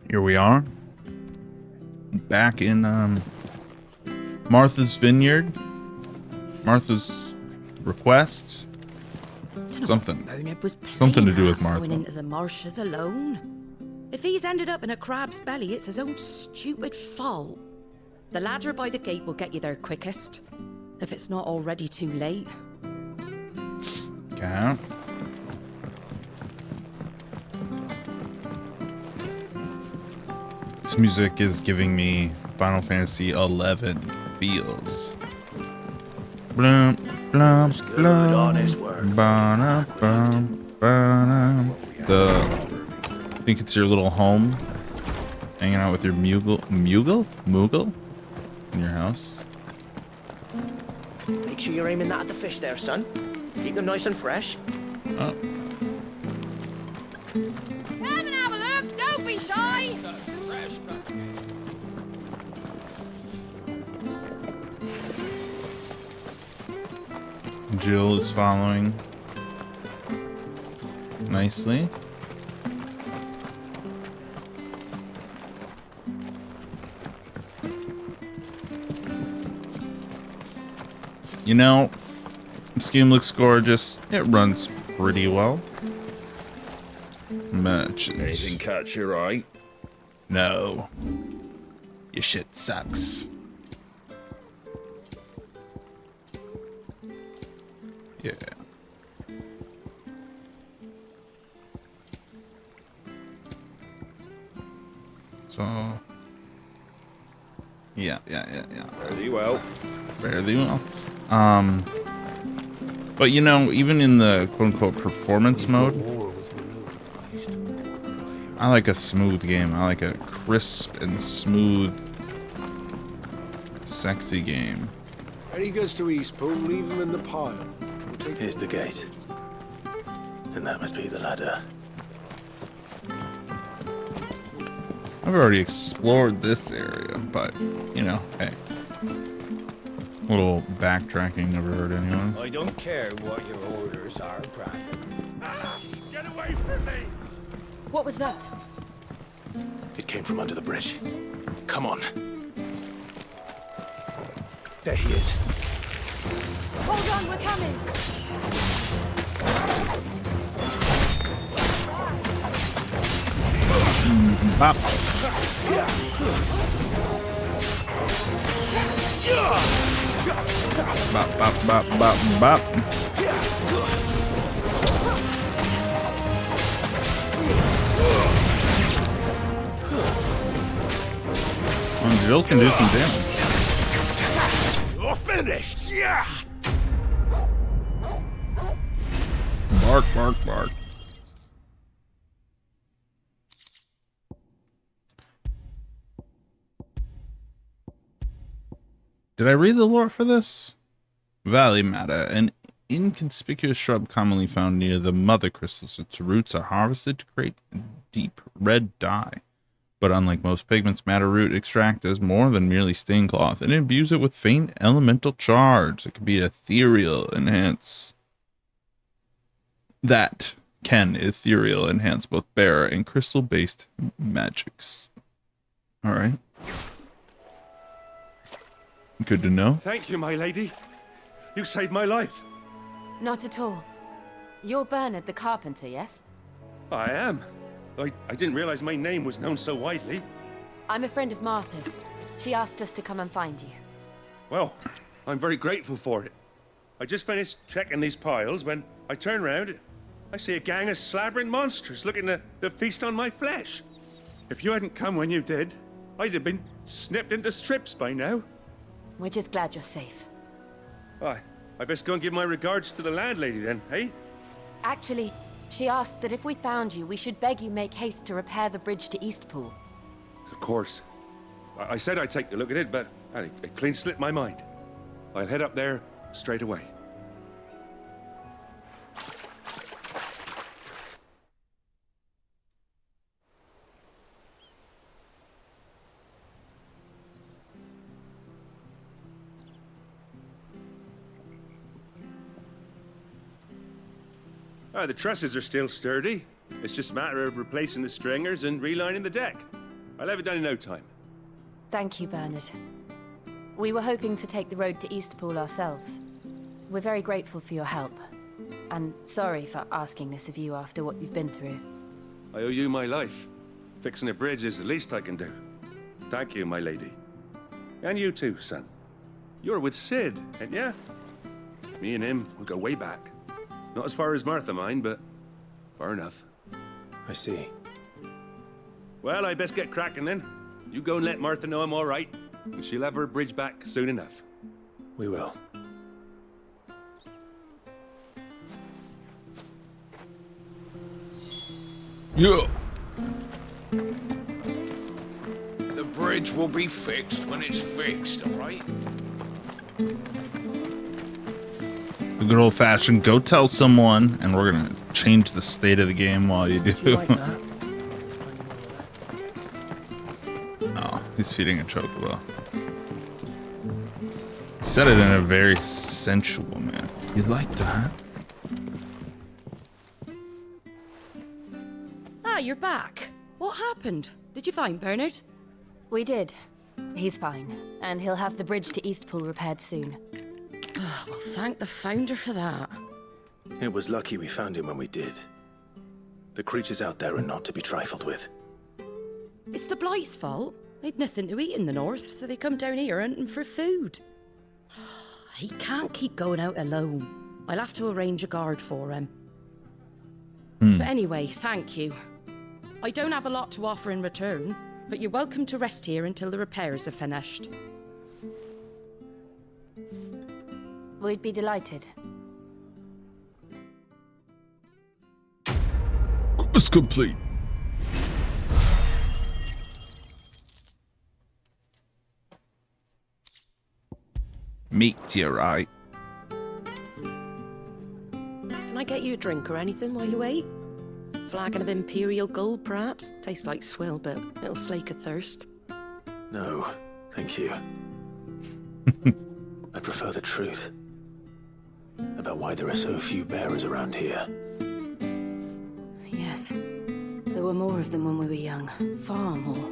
Here we are. Back in Martha's Vineyard. Martha's request. Something to do with Martha. Going into the marshes alone. If he's ended up in a crab's belly, it's his own stupid fault. The ladder by the gate will get you there quickest, if it's not already too late. Okay. This music is giving me Final Fantasy XI feels. Blum, blum, good, honest work. I think it's your little home, hanging out with your Moogle in your house. Make sure you're aiming that at the fish there, son. Keep them nice and fresh. Oh. Come and have a look, don't be shy! Jill is following nicely. You know, this game looks gorgeous. It runs pretty well. Merchant. Anything catch your eye? No. Your shit sucks. Yeah. So. Yeah. Very well. Fairly well. But you know, even in the quote-unquote performance mode, I like a smooth game. I like a crisp and smooth, sexy game. Any goods to Eastpool, leave them in the pile. We'll take Here's the gate. And that must be the ladder. I've already explored this area, but, you know, hey. A little backtracking never hurt anyone. I don't care what your orders are, Brandon. Get away from me! What was that? It came from under the bridge. Come on. There he is. Hold on, we're coming! Bop. Bop, bop, bop, bop, bop. Well, Jill can do some damage. You're finished! Yeah! Bark, bark, bark. Did I read the lore for this? Valley Matta, an inconspicuous shrub commonly found near the mother crystals. Its roots are harvested to create deep red dye. But unlike most pigments, Matta root extract is more than merely stain cloth. It imbues it with faint elemental charge. It can be ethereal enhance. That can ethereal enhance both bearer and crystal-based magics. All right. Good to know. Thank you, my lady. You saved my life. Not at all. You're Bernard the carpenter, yes? I am. I didn't realize my name was known so widely. I'm a friend of Martha's. She asked us to come and find you. Well, I'm very grateful for it. I just finished checking these piles when I turn around. I see a gang of slavering monsters looking to feast on my flesh. If you hadn't come when you did, I'd have been snipped into strips by now. We're just glad you're safe. I best go and give my regards to the landlady then, hey? Actually, she asked that if we found you, we should beg you make haste to repair the bridge to Eastpool. Of course. I said I'd take a look at it, but it clean slipped my mind. I'll head up there straight away. The trusses are still sturdy. It's just a matter of replacing the stringers and relining the deck. I'll have it done in no time. Thank you, Bernard. We were hoping to take the road to Eastpool ourselves. We're very grateful for your help. And sorry for asking this of you after what you've been through. I owe you my life. Fixing a bridge is the least I can do. Thank you, my lady. And you too, son. You're with Sid, ain't ya? Me and him, we go way back. Not as far as Martha, mind, but far enough. I see. Well, I best get cracking then. You go and let Martha know I'm all right, and she'll have her bridge back soon enough. We will. Yeah. The bridge will be fixed when it's fixed, all right? The good old fashioned go tell someone, and we're gonna change the state of the game while you do. Oh, he's feeding a chocobo. He said it in a very sensual manner. You like that? Ah, you're back. What happened? Did you find Bernard? We did. He's fine, and he'll have the bridge to Eastpool repaired soon. Oh, well, thank the Founder for that. It was lucky we found him when we did. The creatures out there are not to be trifled with. It's the Blight's fault. They'd nothing to eat in the north, so they come down here hunting for food. He can't keep going out alone. I'll have to arrange a guard for him. But anyway, thank you. I don't have a lot to offer in return, but you're welcome to rest here until the repairs are finished. We'd be delighted. Quest complete. Meteorite. Can I get you a drink or anything while you wait? Flagon of Imperial Gold, perhaps? Tastes like swill, but it'll slake a thirst. No, thank you. I prefer the truth. About why there are so few bearers around here. Yes. There were more of them when we were young. Far more.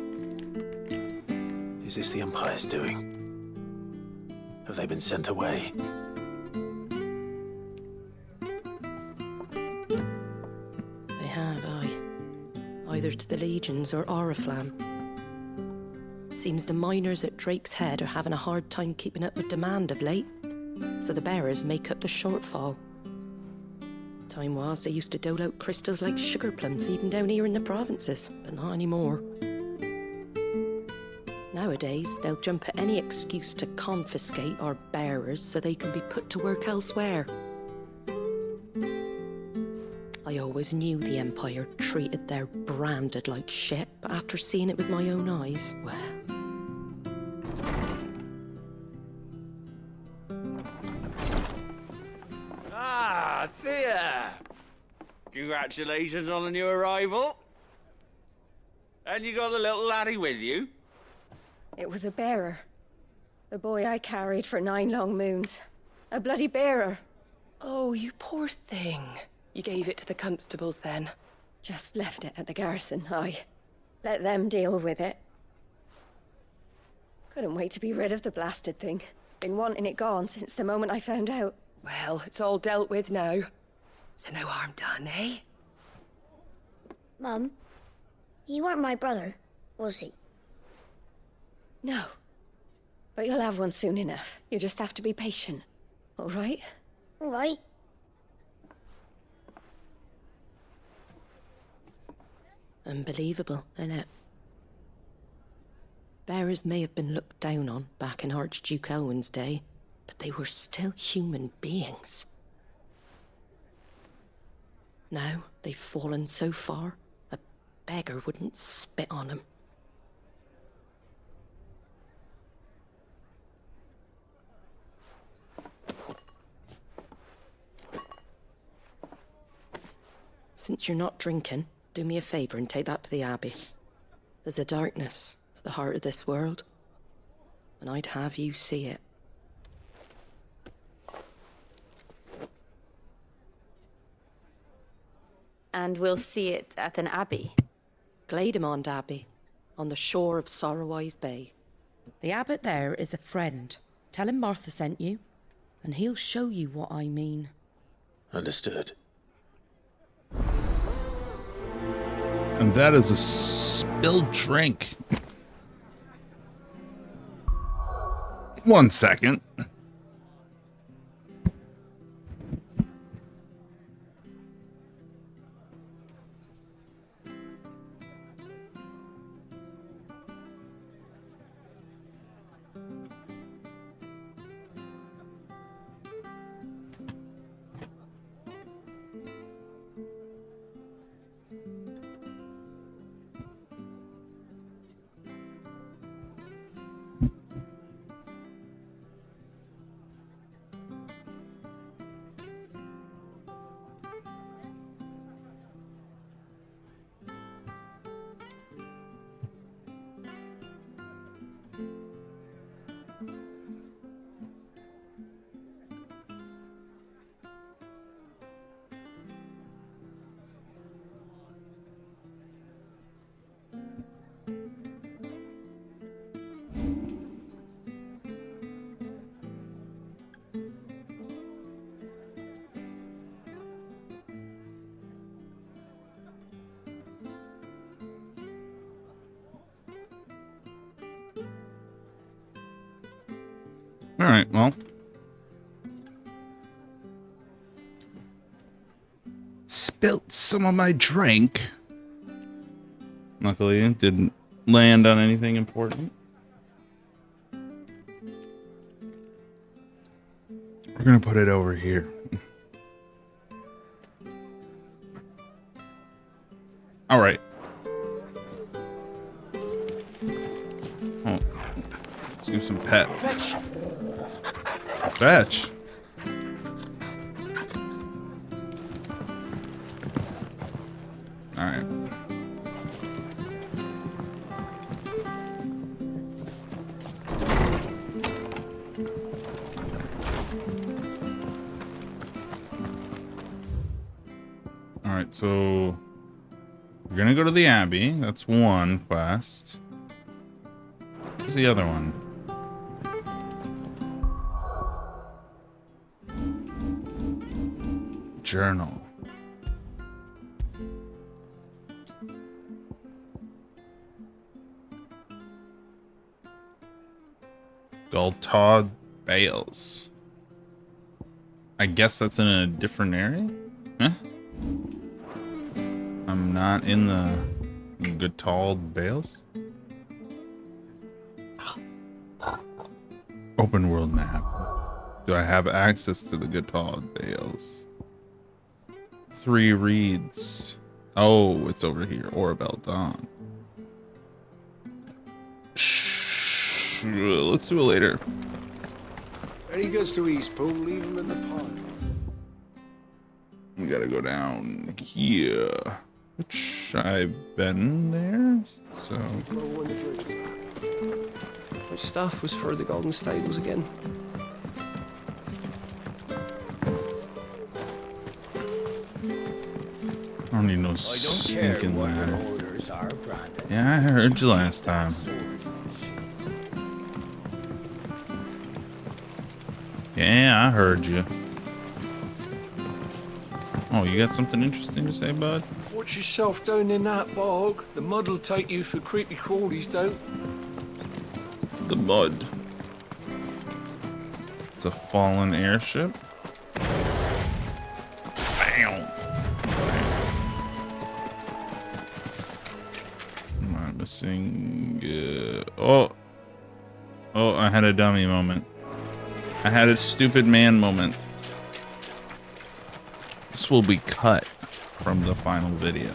Is this the Empire's doing? Have they been sent away? They have, aye. Either to the Legions or Oriflamme. Seems the miners at Drake's Head are having a hard time keeping up with demand of late, so the bearers make up the shortfall. Time was they used to dole out crystals like sugar plums even down here in the provinces, but not anymore. Nowadays, they'll jump at any excuse to confiscate our bearers so they can be put to work elsewhere. I always knew the Empire treated their branded like shit, but after seeing it with my own eyes, well... Ah, Thea! Congratulations on the new arrival. And you got the little laddie with you? It was a bearer. The boy I carried for 9 long moons. A bloody bearer. Oh, you poor thing. You gave it to the constables then? Just left it at the garrison, aye. Let them deal with it. Couldn't wait to be rid of the blasted thing. Been wanting it gone since the moment I found out. Well, it's all dealt with now. So no harm done, eh? Mum, you weren't my brother, was he? No. But you'll have one soon enough. You just have to be patient. All right? All right. Unbelievable, innit? Bearers may have been looked down on back in Archduke Elwin's day, but they were still human beings. Now they've fallen so far, a beggar wouldn't spit on them. Since you're not drinking, do me a favour and take that to the Abbey. There's a darkness at the heart of this world, and I'd have you see it. And we'll see it at an abbey. Glademond Abbey. on the shore of Sorrowise Bay. The abbot there is a friend. Tell him Martha sent you, and he'll show you what I mean. Understood. And that is a spilled drink. 1 second. All right, well. Spilt some of my drink. Luckily, it didn't land on anything important. We're gonna put it over here. All right. Oh, let's do some pet. Fetch. Fetch. All right. All right, so we're gonna go to the Abbey. That's one quest. Where's the other one? Journal. Galtaud Bales. I guess that's in a different area? Huh? I'm not in the Galtaud Bales? Open world map. Do I have access to the Galtaud Bales? 3 reads. Oh, it's over here. Orabel Dawn. Let's do it later. When he goes to Eastpool, leave him in the pile. We gotta go down here. Which I've been there, so. When the bridge is back. Which stuff was for the Golden Stables again? I don't need no stinking ladder. Orders are, Brandon. Yeah, I heard you last time. Yeah, I heard you. Oh, you got something interesting to say, bud? Watch yourself down in that bog. The mud'll take you for creepy crawlies, don't? The mud. It's a fallen airship. Bam! Am I missing? Oh, I had a dummy moment. I had a stupid man moment. This will be cut from the final video.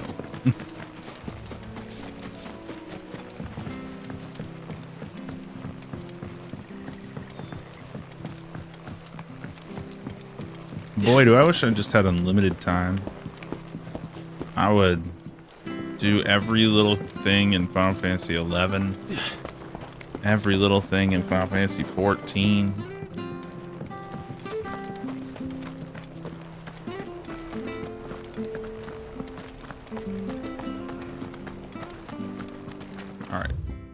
Boy, do I wish I just had unlimited time. I would do every little thing in Final Fantasy XI. Every little thing in Final Fantasy XIV. All right.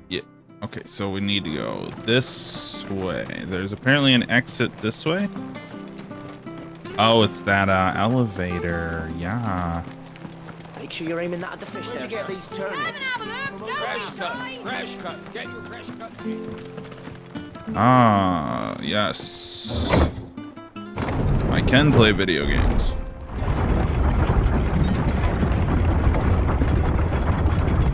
Yeah. Okay, so we need to go this way. There's apparently an exit this way. Oh, it's that elevator. Yeah. Make sure you're aiming that at the fish. Where'd you get these turnips? Fresh cuts, fresh cuts. Get your fresh cuts in. Ah, yes. I can play video games.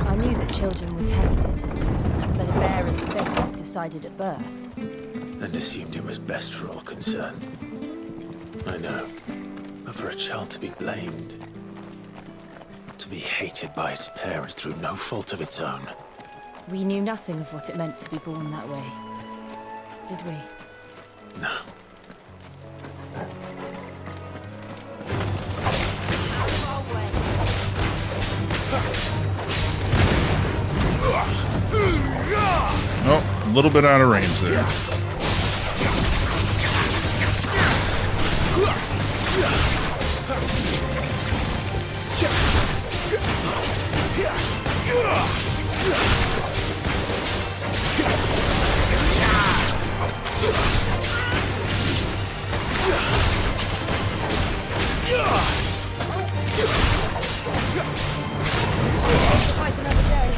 I knew that children were tested, that a bearer's fate was decided at birth. And assumed it was best for all concerned. I know. But for a child to be blamed, to be hated by its parents through no fault of its own. We knew nothing of what it meant to be born that way, did we? No. Oh, a little bit out of range there. Quite another day.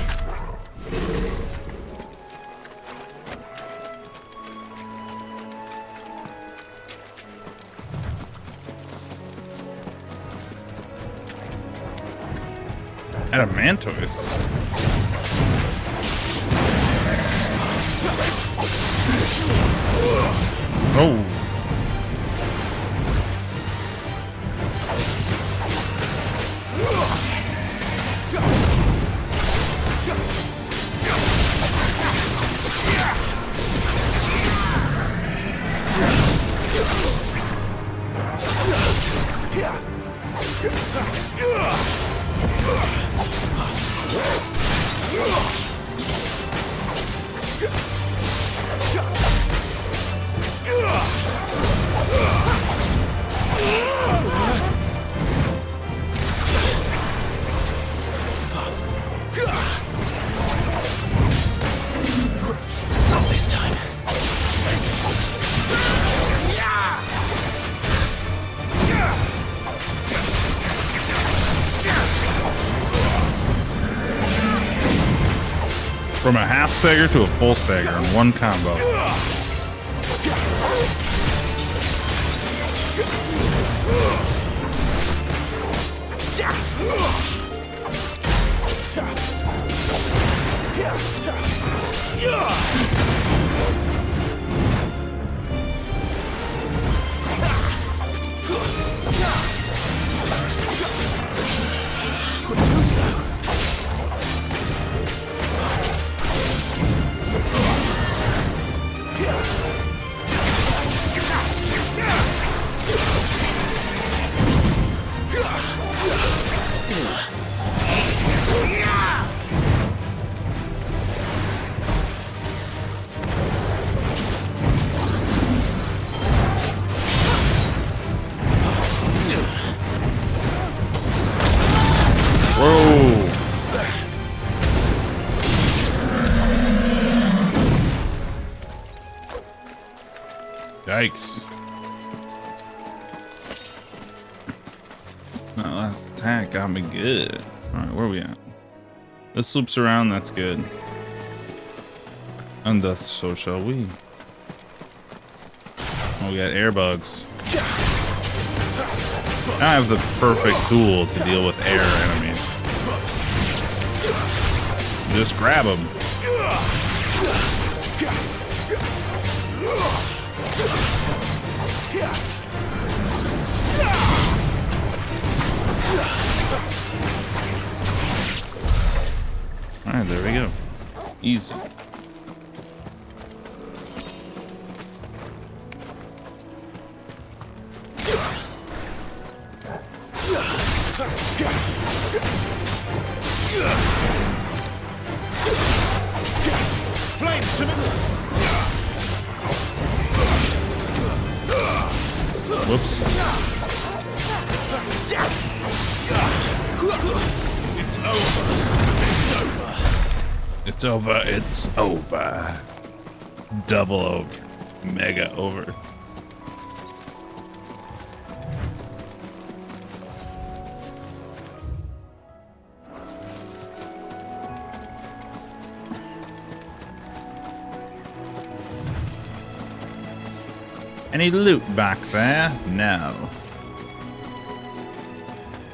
Adamantoise. Oh. Not this time. From a half stagger to a full stagger in one combo. Too slow. Whoa. Yikes. That last attack got me good. Alright, where are we at? This loops around, that's good. And thus so shall we. Oh, we got air bugs. I have the perfect tool to deal with air enemies. Just grab them. Alright, there we go. Easy. Flames to me. Whoops. It's over. It's over. It's over. It's over. Double over. Mega over. Any loot back there? No.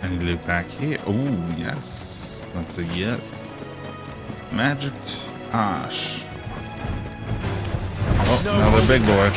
Any loot back here? Oh, yes. That's a yes. Magicked ash. Oh, another big boy.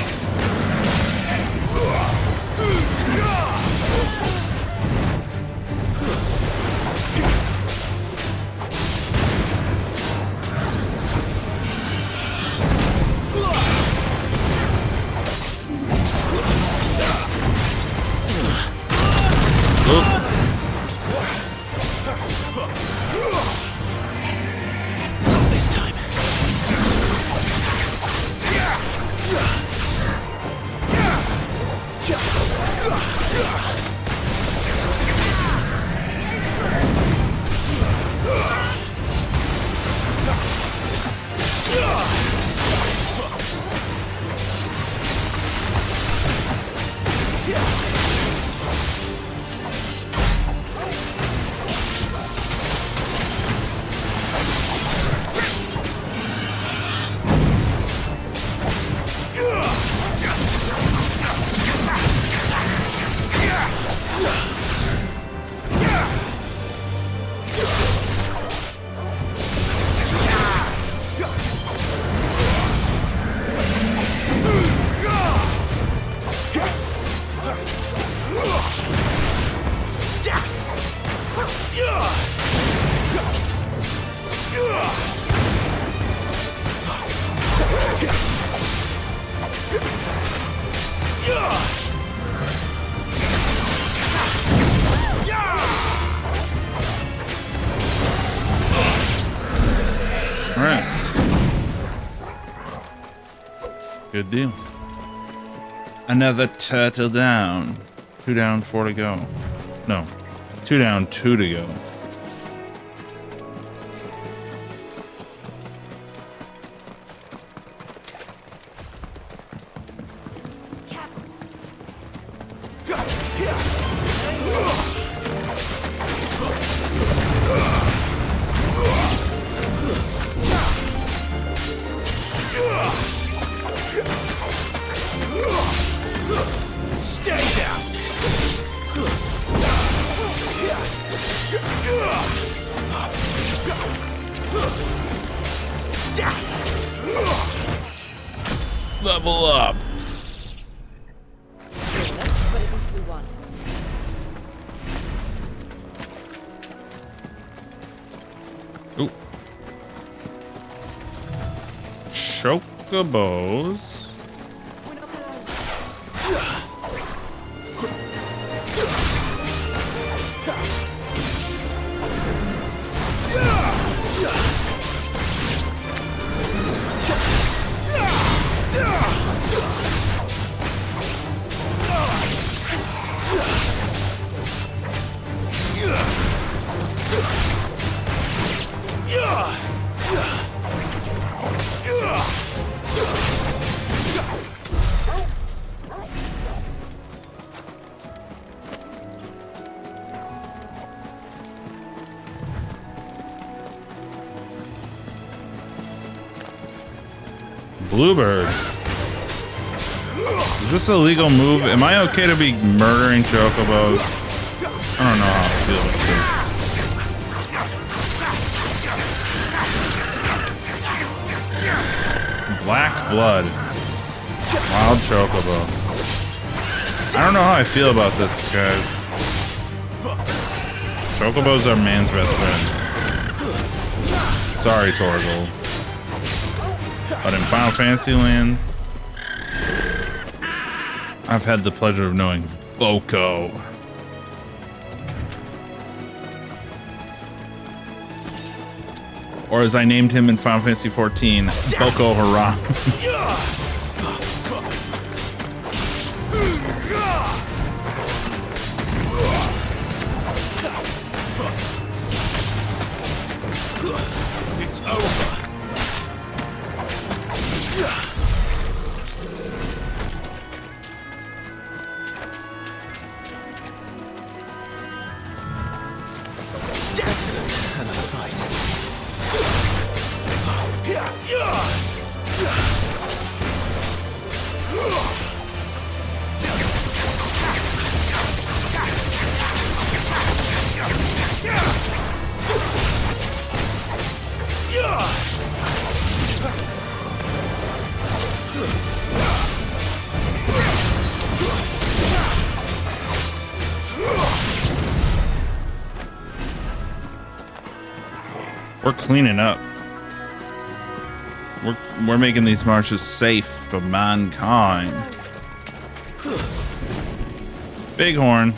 This time. Good deal. Another turtle down. 2 down, 4 to go. No. 2 down, 2 to go. Level up. Ooh. Chocobos. Bluebird. Is this a legal move? Am I okay to be murdering chocobos? I don't know how I feel about this. Black blood. Wild chocobo. I don't know how I feel about this, guys. Chocobos are man's best friend. Sorry, Torgal. But in Final Fantasy Land, I've had the pleasure of knowing Boko. Or as I named him in Final Fantasy XIV, Boko Haram. It's over. Excellent. Another fight. We're cleaning up. We're making these marshes safe for mankind. Bighorn.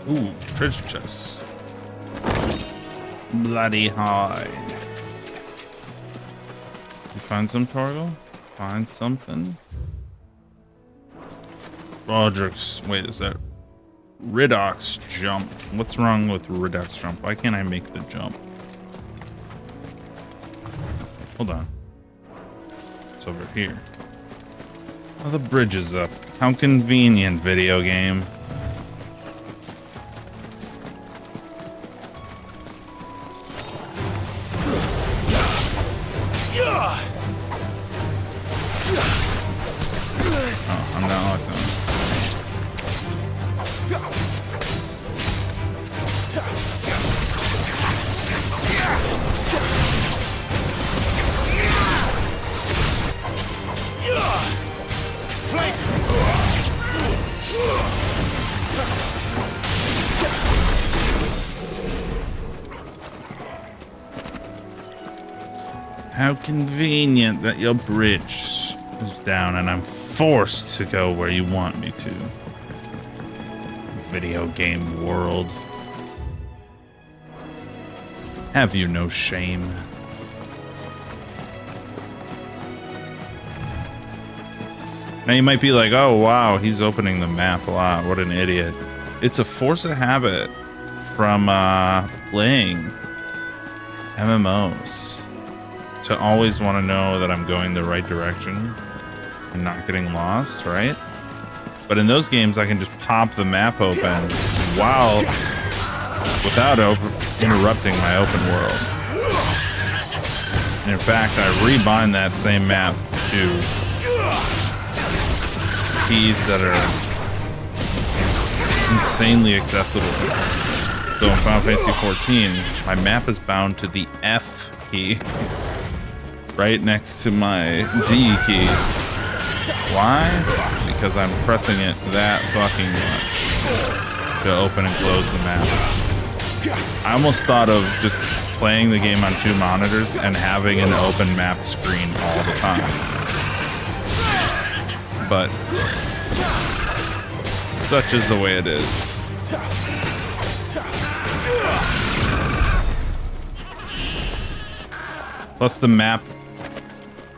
Ooh, treasure chest. Bloody hide. You find some, Torgo? Find something? Roderick's. Wait, is that Riddock's jump? What's wrong with Riddock's jump? Why can't I make the jump? Hold on. It's over here. Oh, the bridge is up. How convenient, video game. Oh, I'm not locked on. How convenient that your bridge is down and I'm forced to go where you want me to. Video game world. Have you no shame? Now you might be like, oh wow, he's opening the map a lot. What an idiot. It's a force of habit from playing MMOs. To always want to know that I'm going the right direction and not getting lost, right? But in those games, I can just pop the map open without interrupting my open world. And in fact, I rebind that same map to keys that are insanely accessible. So in Final Fantasy XIV, my map is bound to the F key. Right next to my D key. Why? Because I'm pressing it that fucking much to open and close the map. I almost thought of just playing the game on 2 monitors and having an open map screen all the time. But Such is the way it is. Plus the map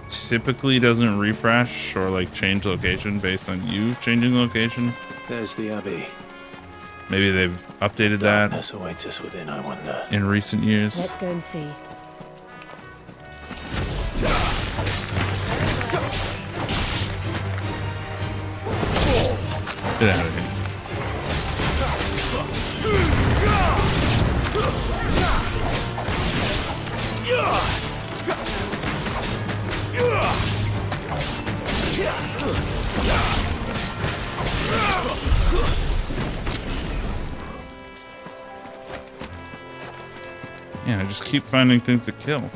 typically doesn't refresh or like change location based on you changing location. There's the Abbey. Maybe they've updated Darkness that awaits us within, I wonder. in recent years. Let's go and see. Get out of here. Yeah, I just keep finding things to kill.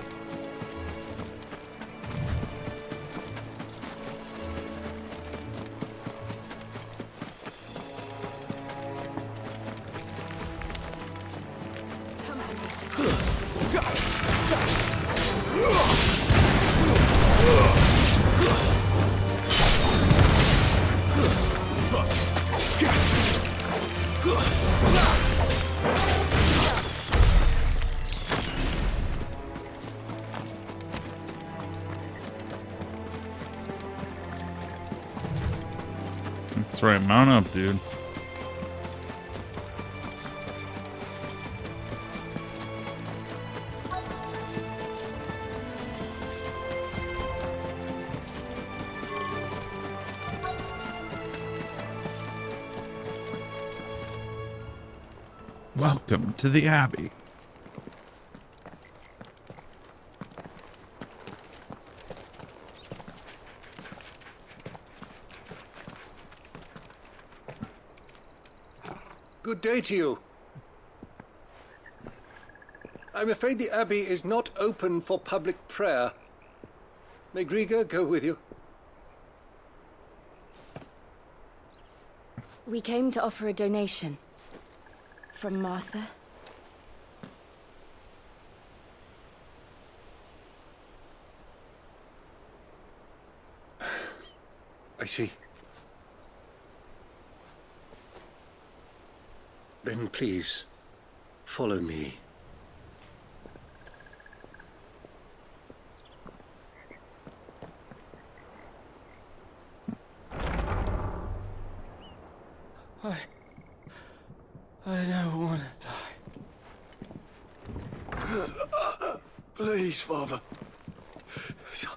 That's right, mount up, dude. Welcome to the Abbey. Good day to you. I'm afraid the Abbey is not open for public prayer. May Griga go with you? We came to offer a donation. From Martha. I see. Then please, follow me. I don't want to die. Please, Father.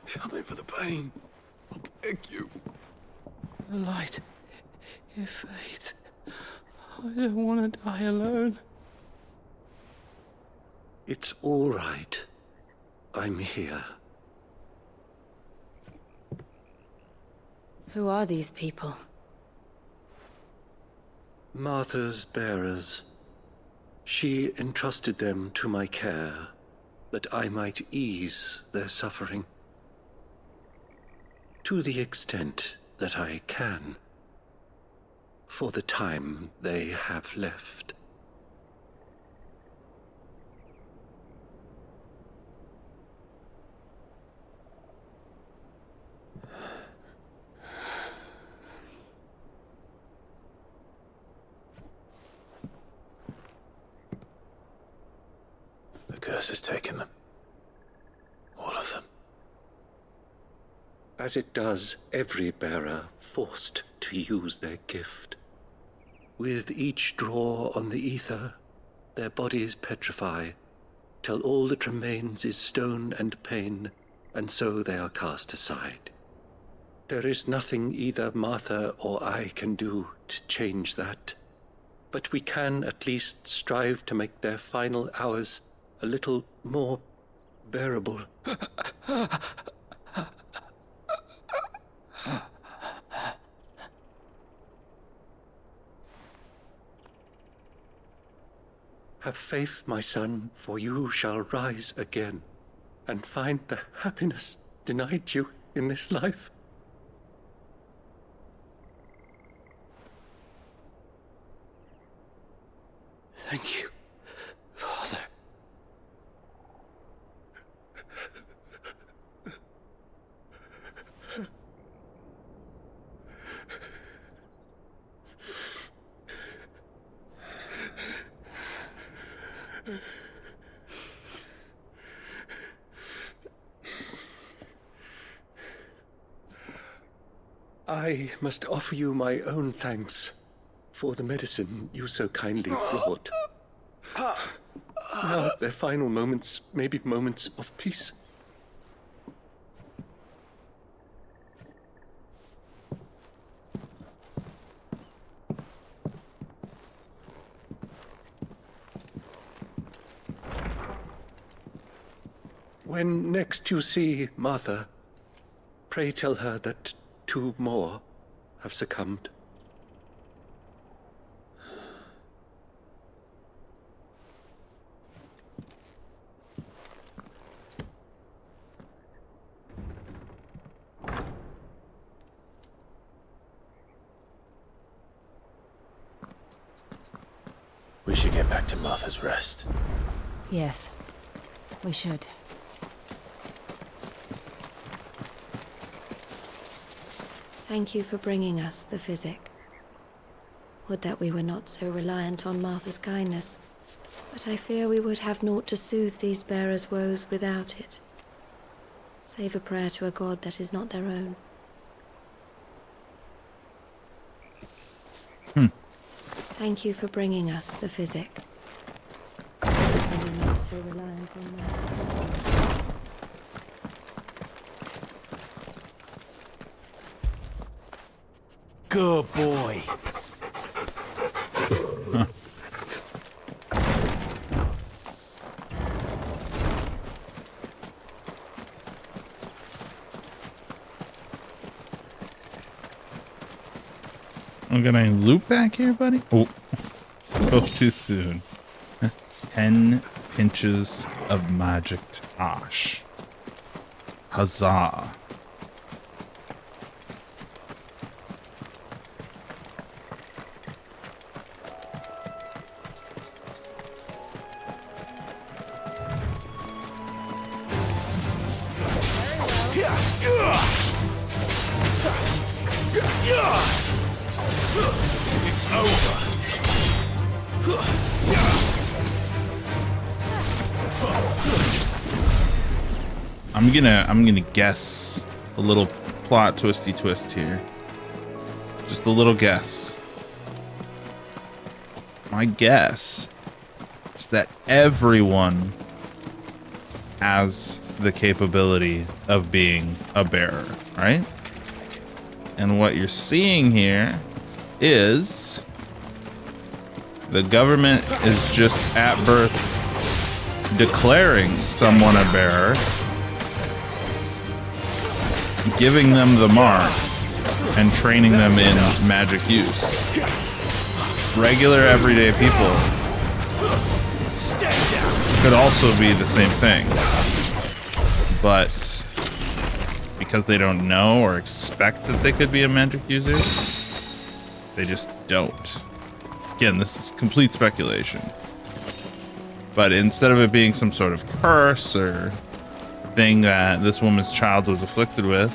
Something for the pain. I beg you. The light, it fades. I don't want to die alone. It's all right. I'm here. Who are these people? Martha's bearers. She entrusted them to my care, that I might ease their suffering. To the extent that I can. For the time they have left. The curse has taken them. All of them. As it does every bearer forced to use their gift. With each draw on the ether, their bodies petrify, till all that remains is stone and pain, and so they are cast aside. There is nothing either Martha or I can do to change that, but we can at least strive to make their final hours a little more bearable. Have faith, my son, for you shall rise again, and find the happiness denied you in this life. Thank you, Father. I must offer you my own thanks for the medicine you so kindly brought. Now, their final moments may be moments of peace. When next you see Martha, pray tell her that 2 more have succumbed. We should get back to Martha's Rest. Yes, we should. Thank you for bringing us the physic. Would that we were not so reliant on Martha's kindness, but I fear we would have naught to soothe these bearers' woes without it, save a prayer to a god that is not their own. Thank you for bringing us the physic. We were not so reliant on Martha. Good boy. Huh. I'm gonna loop back here, buddy. Oh, spoke too soon. 10 pinches of magic ash. Huzzah. It's over. I'm gonna guess a little plot twisty twist here. Just a little guess. My guess is that everyone has the capability of being a bearer, right? And what you're seeing here is the government is just at birth declaring someone a bearer, giving them the mark, and training them in magic use. Regular everyday people could also be the same thing, but because they don't know or expect that they could be a magic user, they just don't. Again, this is complete speculation. But instead of it being some sort of curse or thing that this woman's child was afflicted with,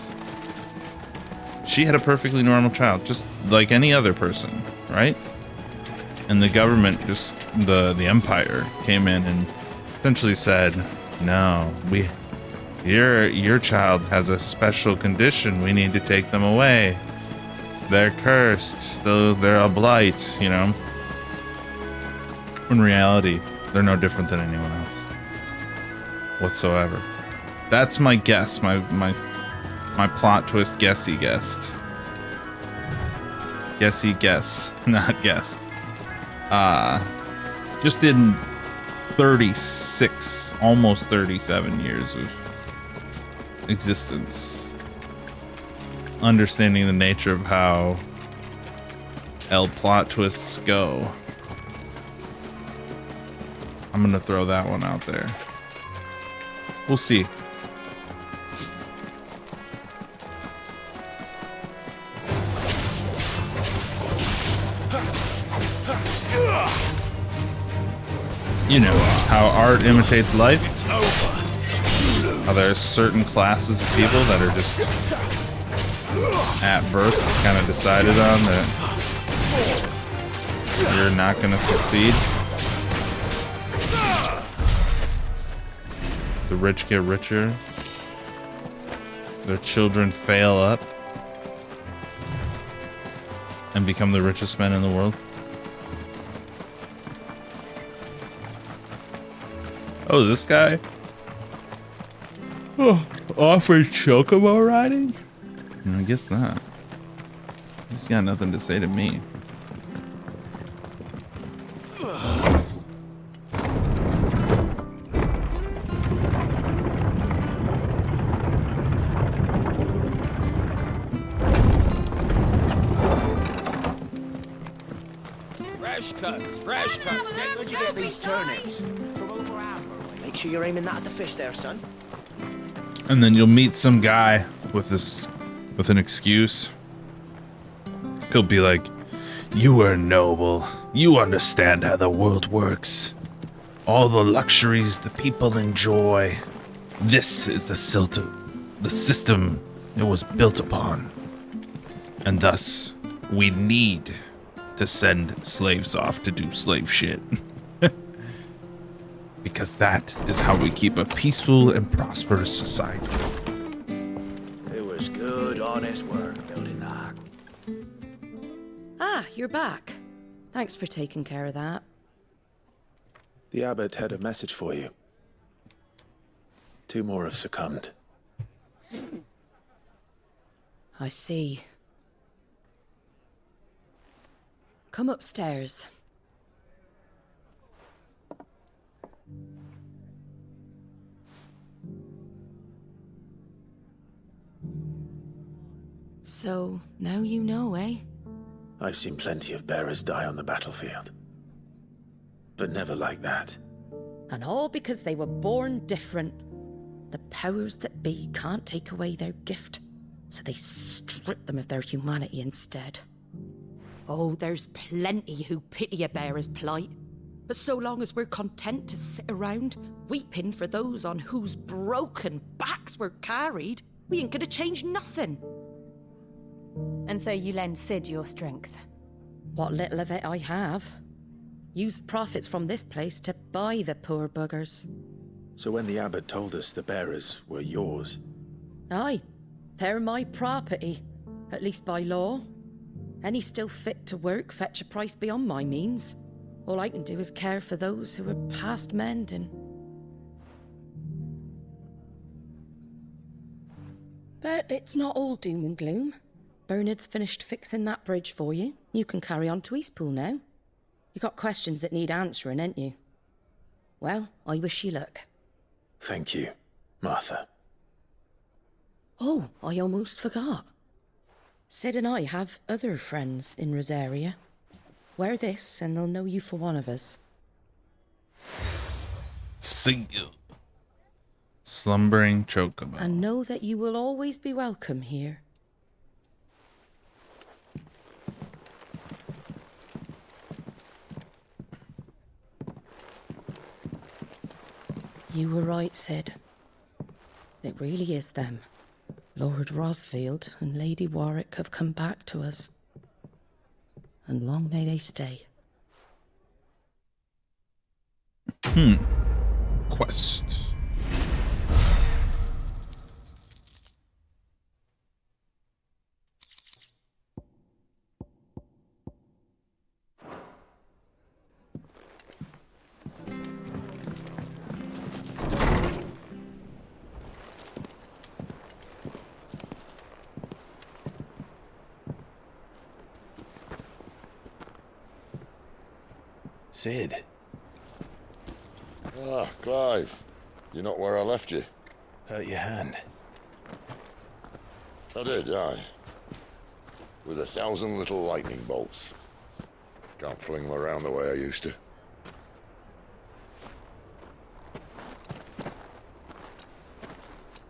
she had a perfectly normal child, just like any other person, right? And the government, just the empire, came in and essentially said, "No, your child has a special condition. We need to take them away. They're cursed. They're a blight," you know? In reality, they're no different than anyone else whatsoever. That's my guess, my plot twist guessy guessed. Guessy guess, not guessed. Just in 36, almost 37 years of existence, understanding the nature of how plot twists go, I'm gonna throw that one out there. We'll see. You know how art imitates life. How there's certain classes of people that are just at birth kind of decided on that you're not going to succeed. The rich get richer. Their children fail up. and become the richest man in the world. Oh, this guy? Oh, offered chocobo riding? I guess not. He's got nothing to say to me. Fresh cuts. Where'd you get these turnips? From over Amber. Make sure you're aiming that at the fish there, son. And then you'll meet some guy with an excuse. He'll be like, "You are noble. You understand how the world works. All the luxuries the people enjoy. This is the system it was built upon. And thus, we need to send slaves off to do slave shit. Because that is how we keep a peaceful and prosperous society." It was good, honest work building that. Ah, you're back. Thanks for taking care of that. The abbot had a message for you. 2 more have succumbed. I see. Come upstairs. So, now you know, eh? I've seen plenty of bearers die on the battlefield. But never like that. And all because they were born different. The powers that be can't take away their gift, so they strip them of their humanity instead. Oh, there's plenty who pity a bearer's plight. But so long as we're content to sit around, weeping for those on whose broken backs we're carried, we ain't gonna change nothing. And so you lend Sid your strength? What little of it I have. Used profits from this place to buy the poor buggers. So when the abbot told us the bearers were yours... Aye, they're my property, at least by law. Any still fit to work fetch a price beyond my means. All I can do is care for those who are past mending. But it's not all doom and gloom. Bernard's finished fixing that bridge for you. You can carry on to Eastpool now. You got questions that need answering, ain't you? Well, I wish you luck. Thank you, Martha. Oh, I almost forgot. Sid and I have other friends in Rosaria. Wear this and they'll know you for one of us. Single. Slumbering chocobo. And know that you will always be welcome here. You were right, Sid. It really is them. Lord Rosfield and Lady Warwick have come back to us. And long may they stay. Quest. Sid. Ah, Clive. You're not where I left you. Hurt your hand. I did, aye. With 1,000 little lightning bolts. Can't fling them around the way I used to.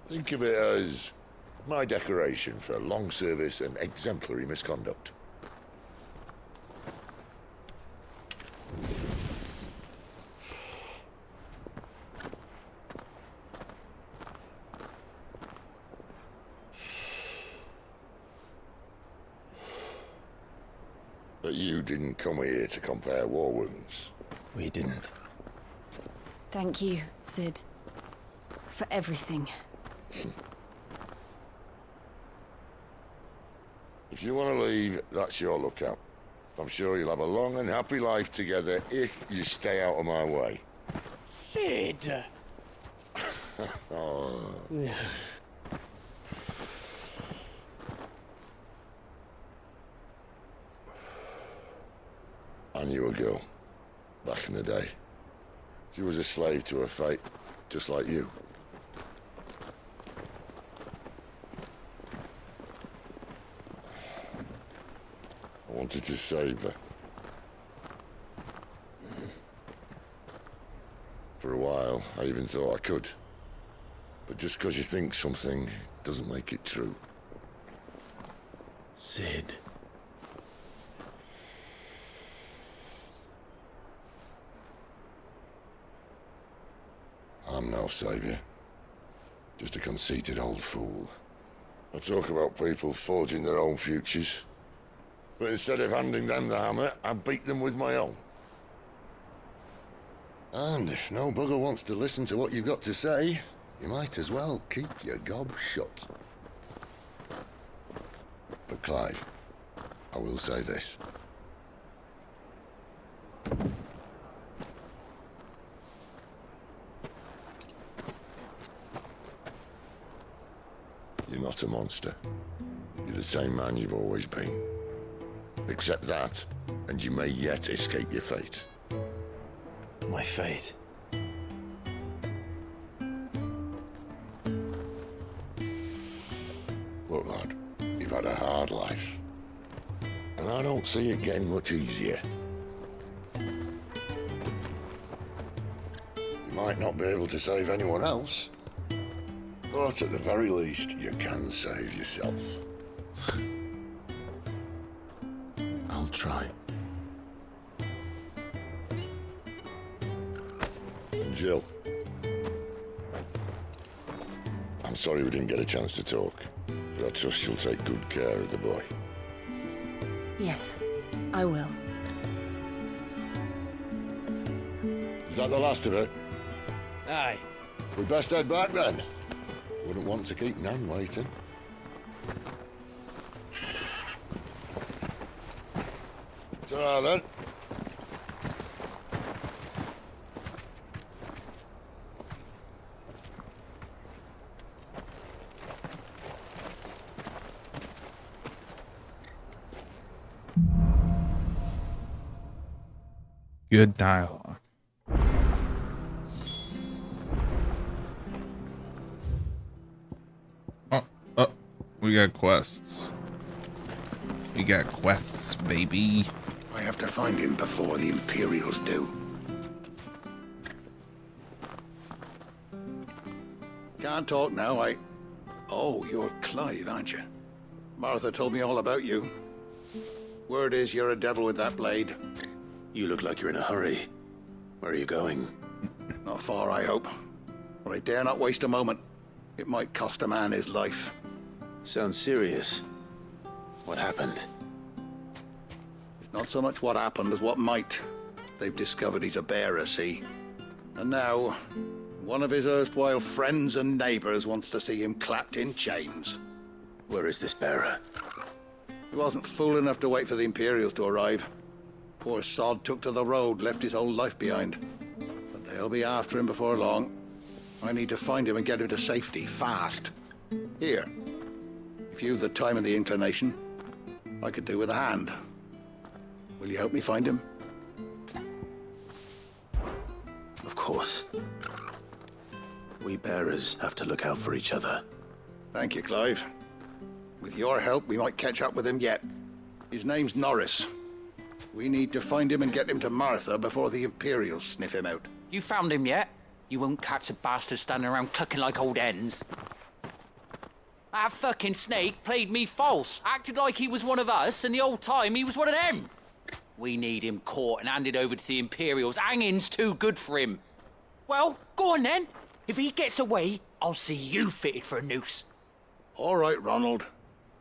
Think of it as my decoration for long service and exemplary misconduct. But you didn't come here to compare war wounds. We didn't. Thank you, Sid. For everything. If If you want to leave, that's your lookout. I'm sure you'll have a long and happy life together if you stay out of my way. Sid! Oh. I knew a girl, back in the day. She was a slave to her fate, just like you. I wanted to save her. For a while, I even thought I could. But just because you think something doesn't make it true. Sid. I'm no savior. Just a conceited old fool. I talk about people forging their own futures. But instead of handing them the hammer, I beat them with my own. And if no bugger wants to listen to what you've got to say, you might as well keep your gob shut. But Clive, I will say this. You're not a monster. You're the same man you've always been. Accept that, and you may yet escape your fate. My fate? Look, lad, you've had a hard life. And I don't see it getting much easier. You might not be able to save anyone else, but at the very least, you can save yourself. I'll try. And Jill, I'm sorry we didn't get a chance to talk, but I trust you'll take good care of the boy. Yes, I will. Is that the last of it? Aye. We best head back then. Wouldn't want to keep Nan waiting. Ta-ra then. Good dialogue. Oh, we got quests. We got quests, baby. I have to find him before the Imperials do. Can't talk now, Oh, you're Clive, aren't you? Martha told me all about you. Word is you're a devil with that blade. You look like you're in a hurry. Where are you going? Not far, I hope. But I dare not waste a moment. It might cost a man his life. Sounds serious. What happened? It's not so much what happened as what might. They've discovered he's a bearer, see? And now, one of his erstwhile friends and neighbors wants to see him clapped in chains. Where is this bearer? He wasn't fool enough to wait for the Imperials to arrive. Poor sod took to the road, left his whole life behind. But they'll be after him before long. I need to find him and get him to safety, fast. Here. If you've the time and the inclination, I could do with a hand. Will you help me find him? Of course. We bearers have to look out for each other. Thank you, Clive. With your help, we might catch up with him yet. His name's Norris. We need to find him and get him to Martha before the Imperials sniff him out. You found him yet? You won't catch a bastard standing around clucking like old hens. That fucking snake played me false, acted like he was one of us, and the whole time he was one of them. We need him caught and handed over to the Imperials. Hanging's too good for him. Well, go on then. If he gets away, I'll see you fitted for a noose. All right, Ronald.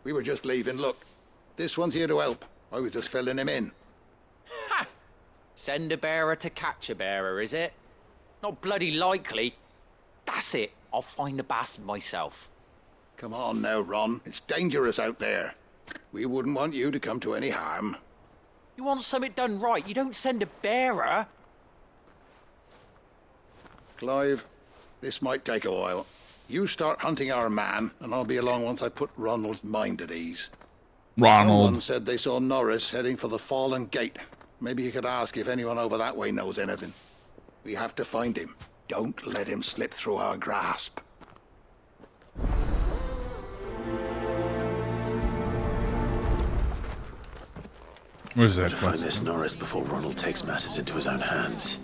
We were just leaving. Look, this one's here to help. I was just filling him in. Ha! Send a bearer to catch a bearer, is it? Not bloody likely. That's it. I'll find the bastard myself. Come on now, Ron. It's dangerous out there. We wouldn't want you to come to any harm. You want something done right, you don't send a bearer. Clive, this might take a while. You start hunting our man, and I'll be along once I put Ronald's mind at ease. Ronald. Someone said they saw Norris heading for the Fallen Gate. Maybe you could ask if anyone over that way knows anything. We have to find him. Don't let him slip through our grasp. Where's that? To find this Norris before Ronald takes matters into his own hands.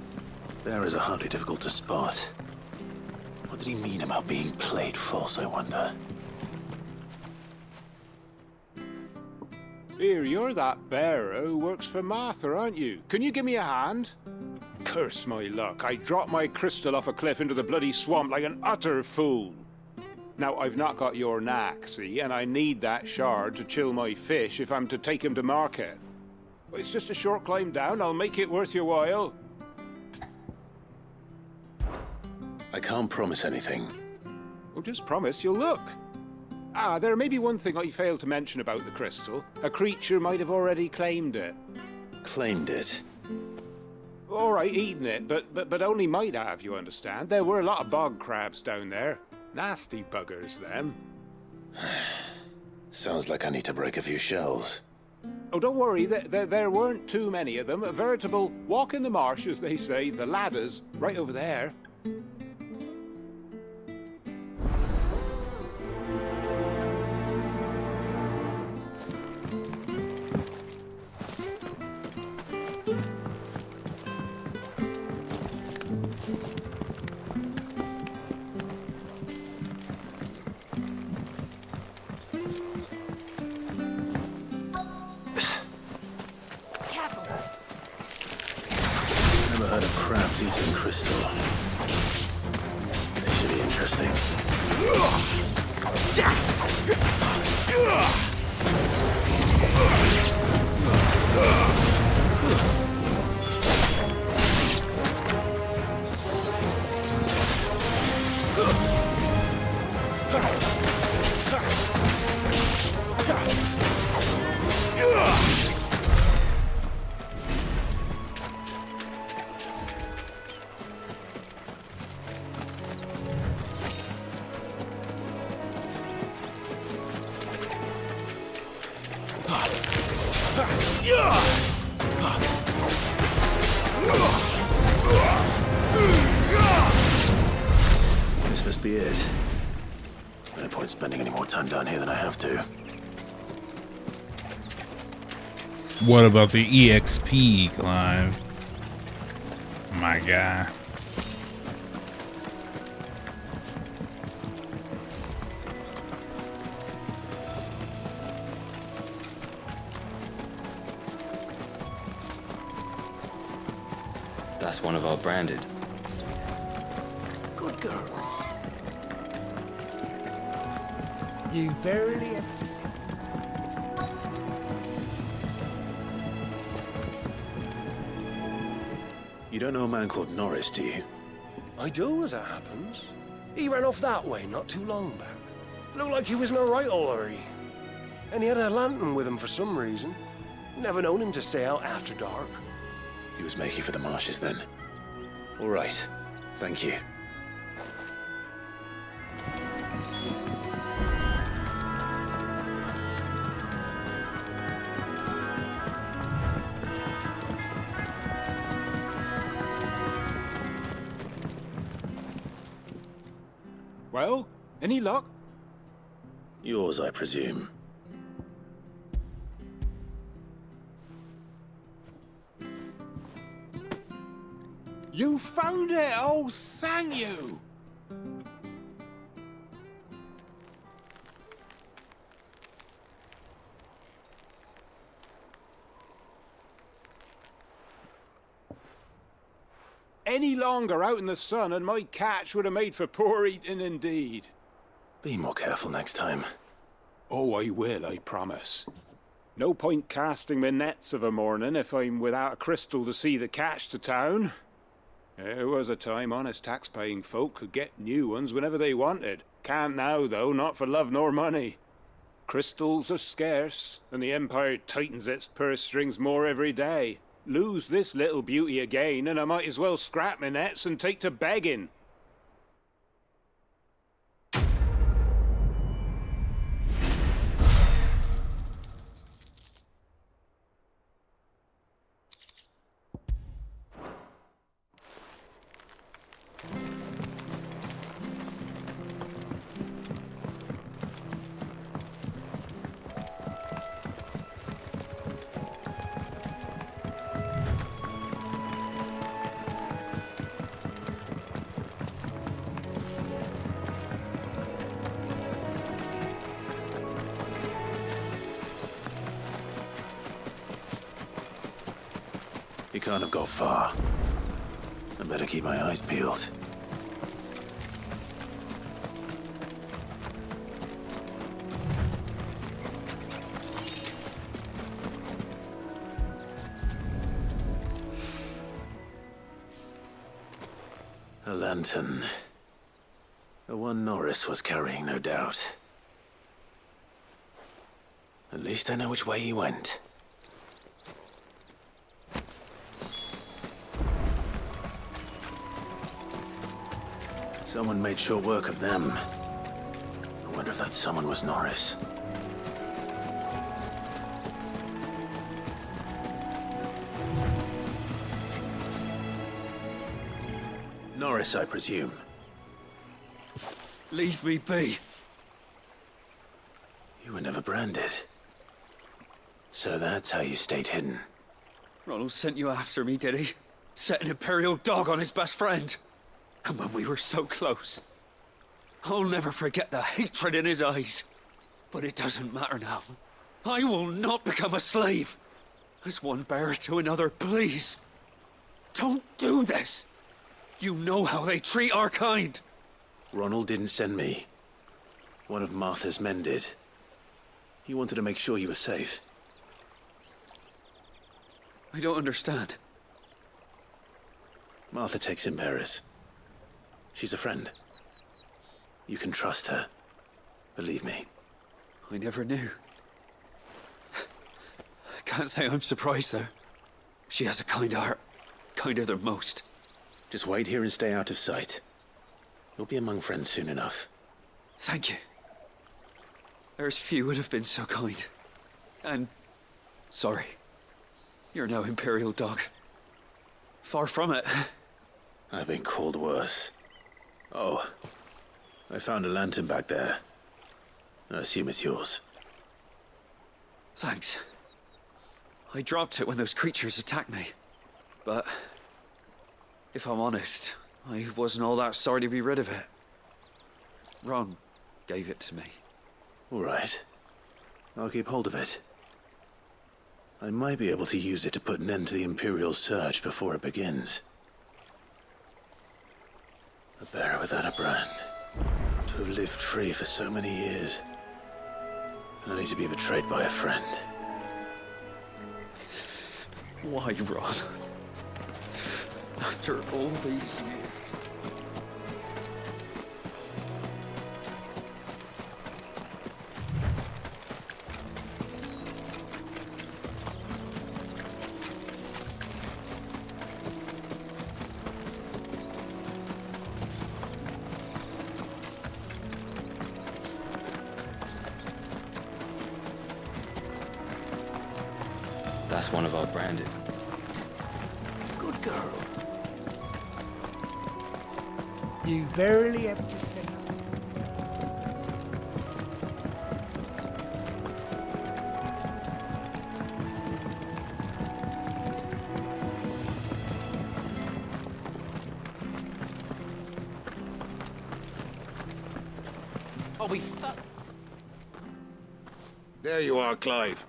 Bearers are hardly difficult to spot. What did he mean about being played false, I wonder? Here, you're that bearer who works for Martha, aren't you? Can you give me a hand? Curse my luck, I dropped my crystal off a cliff into the bloody swamp like an utter fool. Now, I've not got your knack, see, and I need that shard to chill my fish if I'm to take him to market. It's just a short climb down, I'll make it worth your while. I can't promise anything. Well, just promise you'll look. Ah, there may be one thing I failed to mention about the crystal. A creature might have already claimed it. Claimed it? All right, eaten it, but only might have, you understand. There were a lot of bog crabs down there. Nasty buggers, them. Sounds like I need to break a few shells. Oh, don't worry, there weren't too many of them. A veritable walk in the marsh, as they say. The ladders, right over there. Never heard of crabs eating crystal. This should be interesting. This must be it. No point spending any more time down here than I have to. What about the EXP, Clive? My guy. That's one of our branded. Good girl. You barely have to... You don't know a man called Norris, do you? I do, as it happens. He ran off that way not too long back. Looked like he was in a right old hurry. And he had a lantern with him for some reason. Never known him to stay out after dark. He was making for the marshes then. All right. Thank you. Well, any luck? Yours, I presume. You found it! Oh, thank you! Any longer out in the sun and my catch would have made for poor eating indeed. Be more careful next time. Oh, I will, I promise. No point casting my nets of a morning if I'm without a crystal to see the catch to town. There was a time honest tax-paying folk could get new ones whenever they wanted. Can't now, though, not for love nor money. Crystals are scarce, and the Empire tightens its purse strings more every day. Lose this little beauty again, and I might as well scrap my nets and take to begging. He can't have got far. I better keep my eyes peeled. A lantern. The one Norris was carrying, no doubt. At least I know which way he went. Someone made short work of them. I wonder if that someone was Norris. Norris, I presume. Leave me be. You were never branded. So that's how you stayed hidden. Ronald sent you after me, did he? Set an Imperial dog on his best friend. And when we were so close, I'll never forget the hatred in his eyes. But it doesn't matter now. I will not become a slave. As one bearer to another, please. Don't do this. You know how they treat our kind. Ronald didn't send me. One of Martha's men did. He wanted to make sure you were safe. I don't understand. Martha takes in bearers. She's a friend. You can trust her. Believe me. I never knew. I can't say I'm surprised, though. She has a kind heart. Kinder than most. Just wait here and stay out of sight. You'll be among friends soon enough. Thank you. There's few would have been so kind. And... sorry. You're no Imperial dog. Far from it. I've been called worse. Oh, I found a lantern back there. I assume it's yours. Thanks. I dropped it when those creatures attacked me. But... if I'm honest, I wasn't all that sorry to be rid of it. Ron gave it to me. All right. I'll keep hold of it. I might be able to use it to put an end to the Imperial surge before it begins. A bearer without a brand. To have lived free for so many years. Only to be betrayed by a friend. Why, Ron? After all these years. That's one of our branded. Good girl. You barely have to stay. Oh, we fuck. There you are, Clive.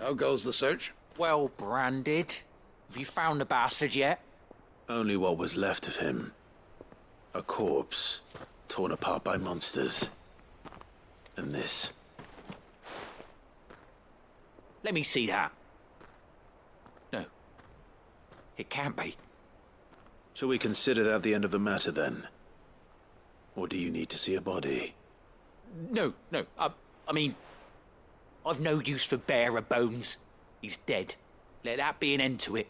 How goes the search? Well branded. Have you found the bastard yet? Only what was left of him. A corpse, torn apart by monsters. And this. Let me see that. No. It can't be. Shall we consider that the end of the matter, then? Or do you need to see a body? No. I mean, I've no use for bearer bones. He's dead. Let that be an end to it.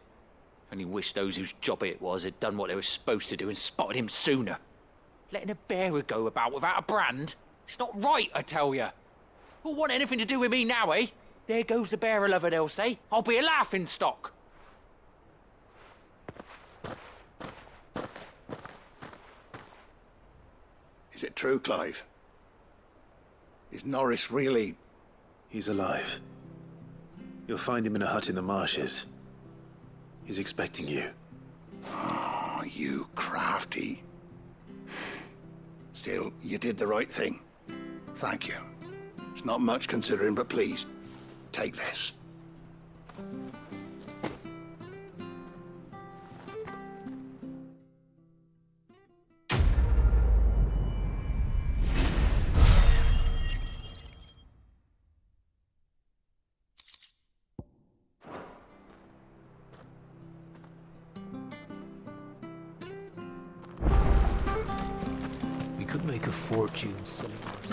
Only wish those whose job it was had done what they were supposed to do and spotted him sooner. Letting a bearer go about without a brand? It's not right, I tell you. Who'll want anything to do with me now, eh? There goes the bearer lover, they'll say. I'll be a laughing stock. Is it true, Clive? Is Norris really... He's alive. You'll find him in a hut in the marshes. He's expecting you. Oh, you crafty. Still, you did the right thing. Thank you. It's not much considering, but please, take this. Could make a fortune selling horses.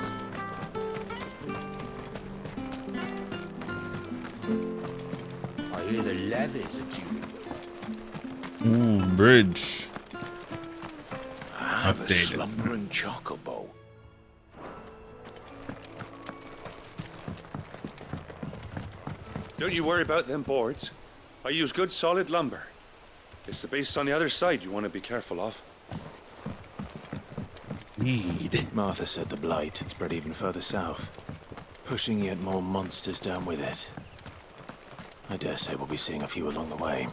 I hear the levies are due. Ooh, bridge. The Updated. slumbering chocobo. Don't you worry about them boards. I use good solid lumber. It's the base on the other side you want to be careful of. Martha said the blight had spread even further south, pushing yet more monsters down with it. I dare say we'll be seeing a few along the way.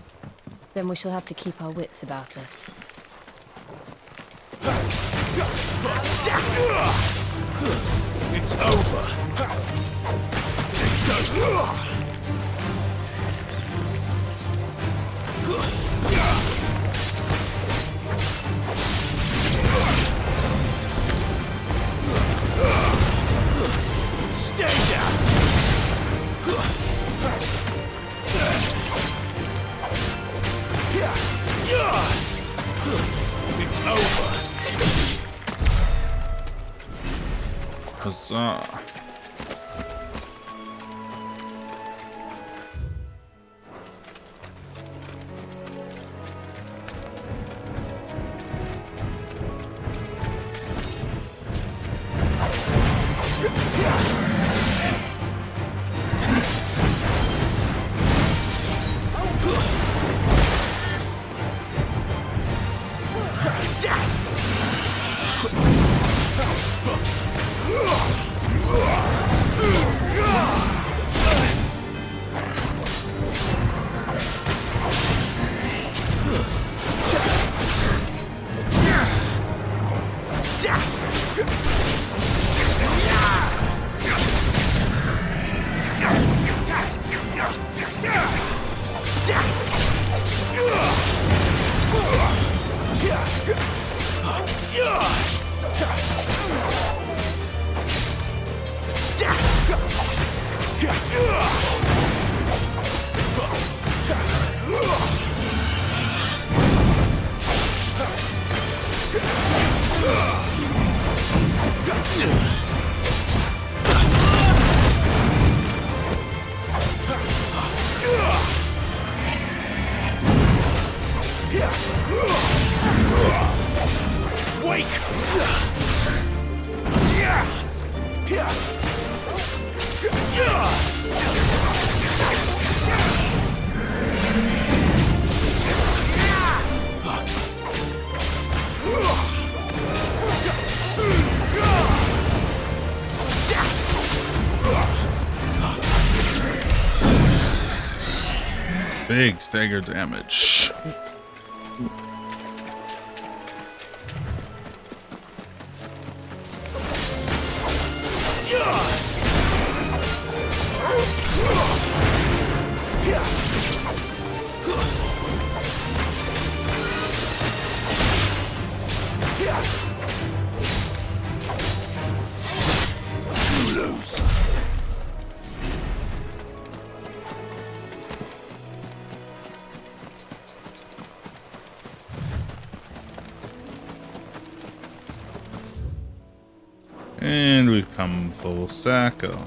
Then we shall have to keep our wits about us. It's over. It's over. Stay down! It's over! Huzzah. Big stagger damage. And we've come full circle.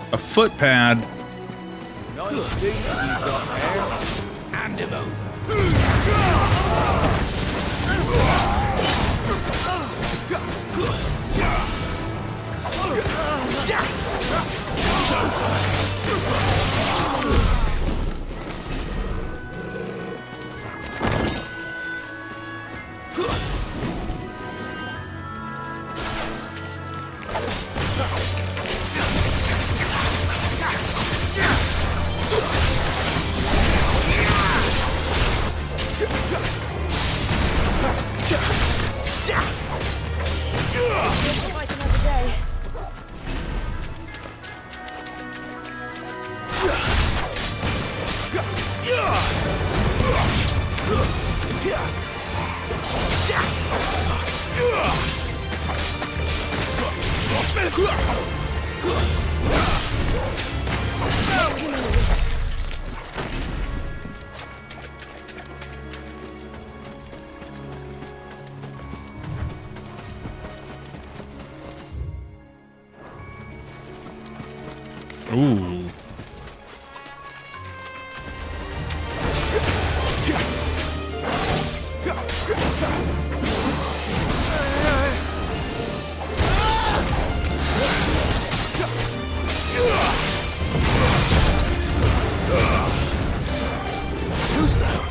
A foot pad. Nice feet you got there. Hand him over. Like another day. Too many risks. Ooh. Too slow.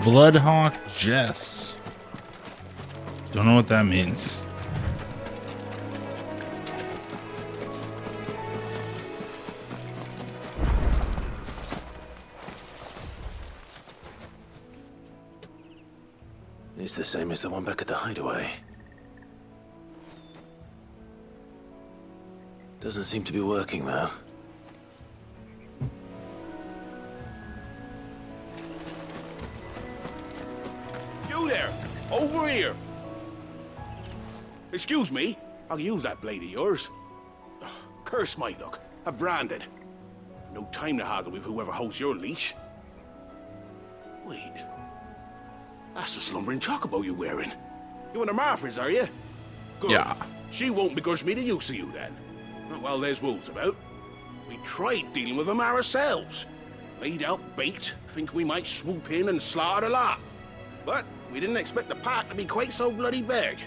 Bloodhawk Jess. Don't know what that means. It's the same as the one back at the hideaway. Doesn't seem to be working, though. You there! Over here! Excuse me, I'll use that blade of yours. Ugh, curse my luck. I'm branded. No time to haggle with whoever holds your leash. Wait. That's the slumbering chocobo you're wearing. You and the Marfors, are you? Good. Yeah. She won't begrudge me the use of you, then. Well, there's wolves about. We tried dealing with them ourselves. Laid out bait, think we might swoop in and slaughter the lot. But we didn't expect the pack to be quite so bloody big.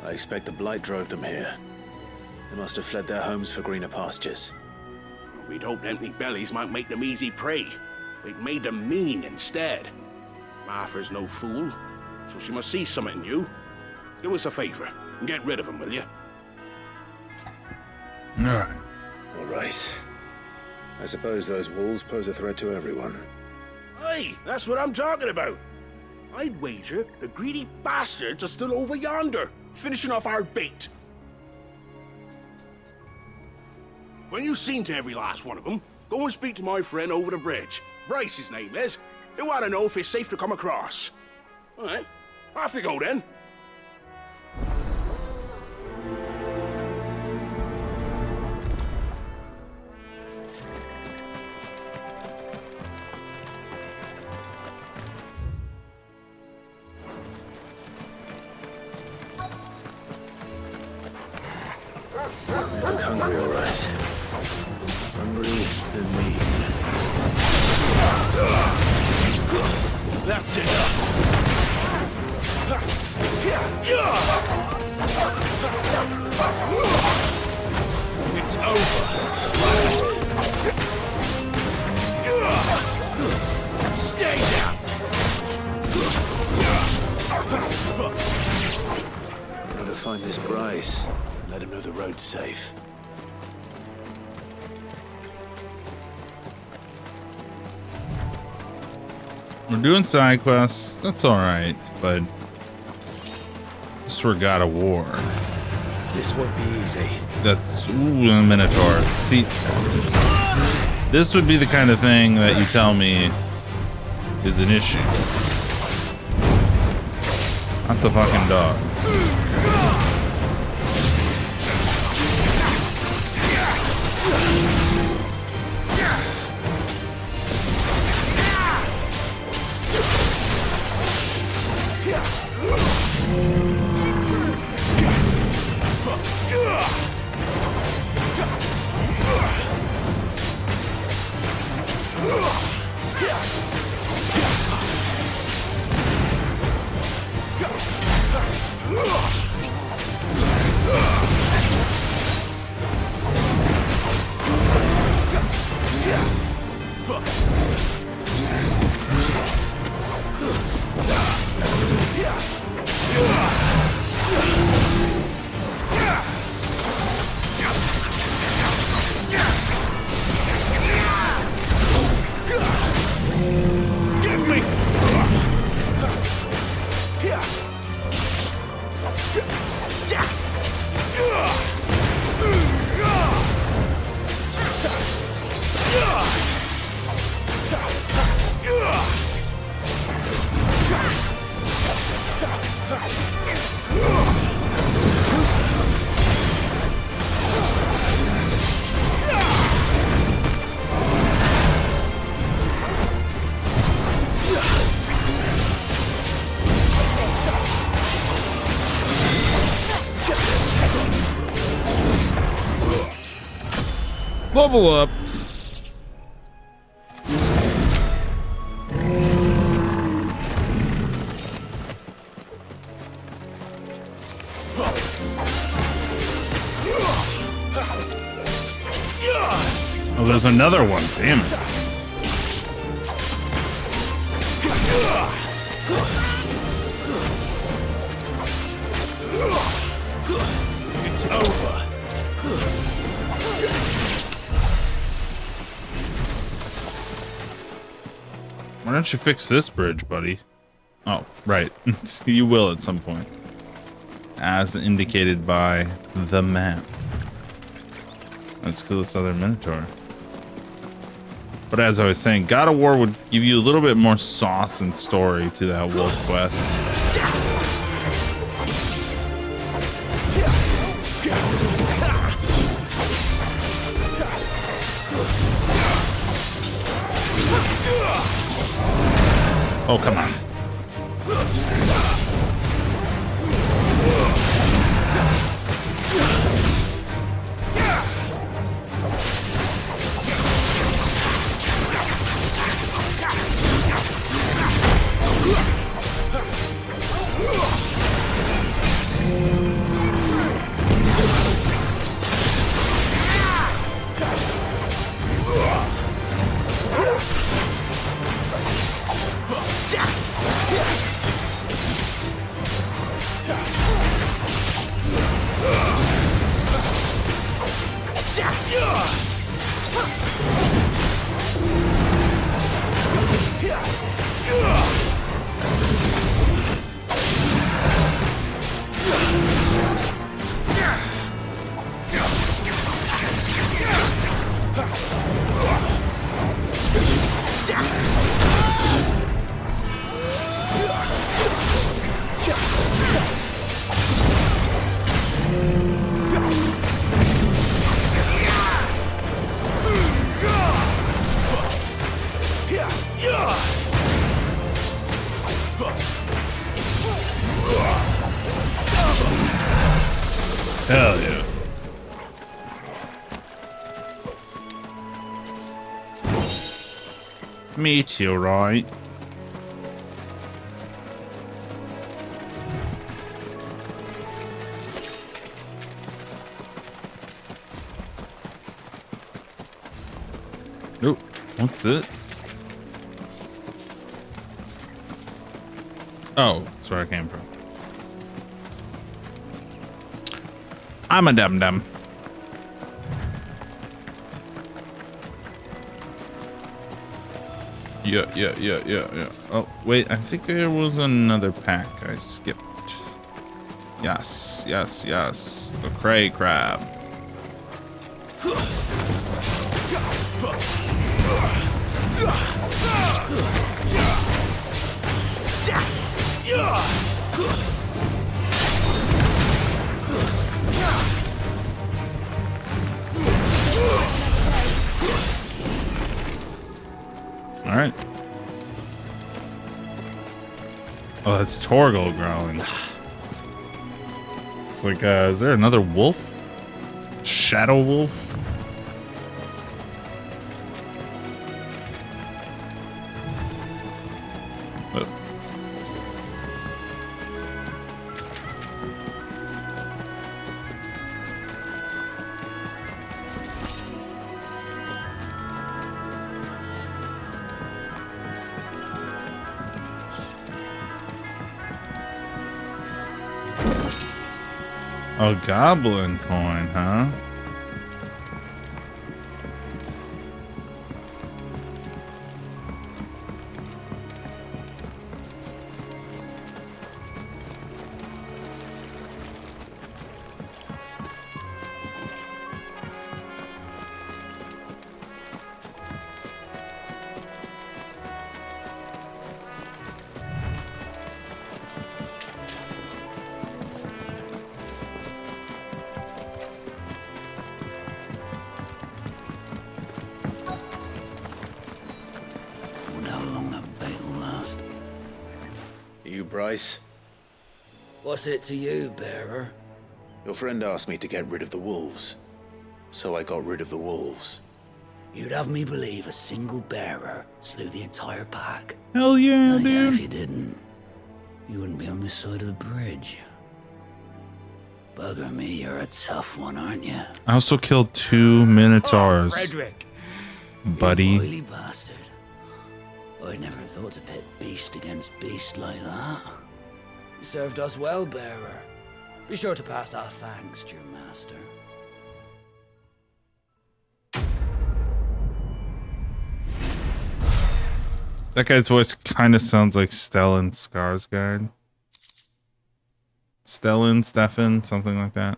I expect the blight drove them here. They must have fled their homes for greener pastures. We'd hoped empty bellies might make them easy prey. We'd made them mean instead. Martha's no fool, so she must see something in you. Do us a favor and get rid of them, will you? Alright. All right. I suppose those wolves pose a threat to everyone. Hey, that's what I'm talking about. I'd wager the greedy bastards are still over yonder, finishing off our bait. When you've seen to every last one of them, go and speak to my friend over the bridge. Bryce, his name is. They want to know if it's safe to come across. All right, off you go then. You look hungry, all right. Hungry and mean. That's enough. It's over. Stay down. I'm gonna find this Bryce and let him know the road's safe. We're doing side quests. That's all right, but this we're God of War. This won't be easy. That's a Minotaur. See, this would be the kind of thing that you tell me is an issue. Not the fucking dogs. Level up. Oh, there's another one. Damn it. It's over. Why don't you fix this bridge, buddy? Oh, right. You will at some point. As indicated by the map. Let's kill this other Minotaur. But as I was saying, God of War would give you a little bit more sauce and story to that wolf quest. Oh, come on. Hell yeah. Meteorite. Oh, what's this? Oh, that's where I came from. I'm a dum-dum. Yeah. Oh, wait, I think there was another pack I skipped. Yes. The cray crab. All right. Oh, that's Torgal growling. It's like, is there another wolf? Shadow wolf? A goblin coin, huh? Bryce? What's it to you, bearer? Your friend asked me to get rid of the wolves, so I got rid of the wolves. You'd have me believe a single bearer slew the entire pack. Hell yeah, And again, dude. if you didn't, you wouldn't be on this side of the bridge. Bugger me, you're a tough one, aren't you? I also killed 2 minotaurs. Frederick, buddy. you oily bastard. I never thought to pit beast against beast like that. You served us well, bearer. Be sure to pass our thanks to your master. That guy's voice kind of sounds like Stellan Skarsgård. Stefan, something like that.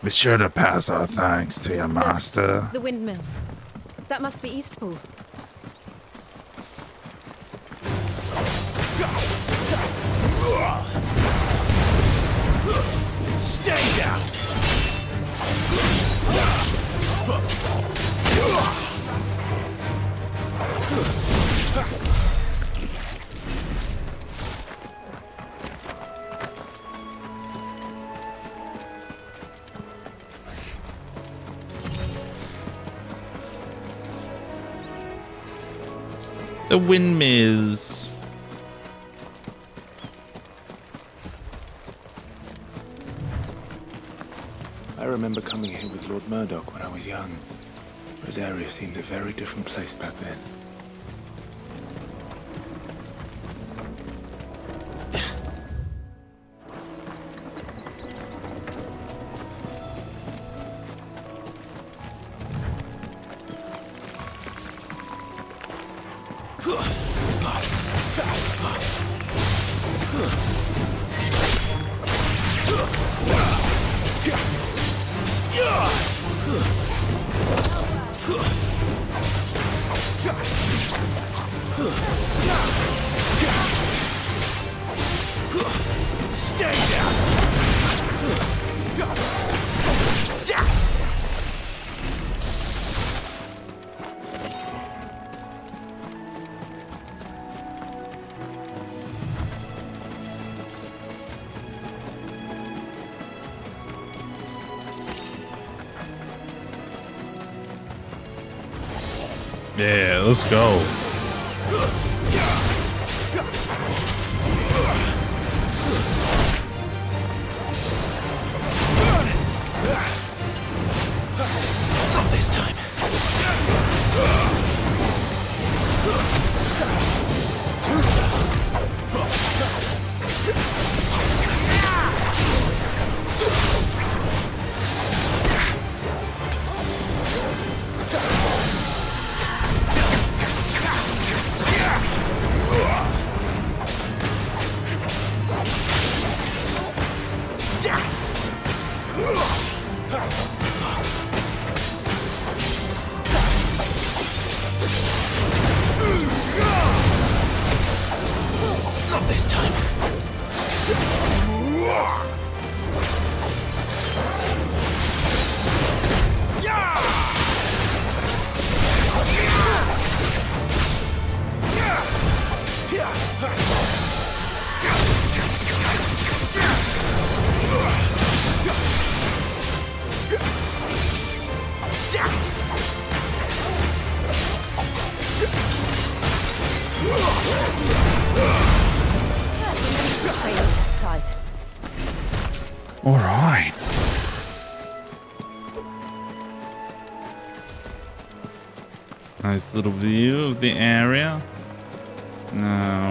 Be sure to pass our thanks to your master. The windmills. That must be Eastpool. Stay down! The windmills. I remember coming here with Lord Murdoch when I was young. Rosaria seemed a very different place back then. Yeah, let's go. Not this time. Too slow. Not this time. Clive. All right. Nice little view of the area.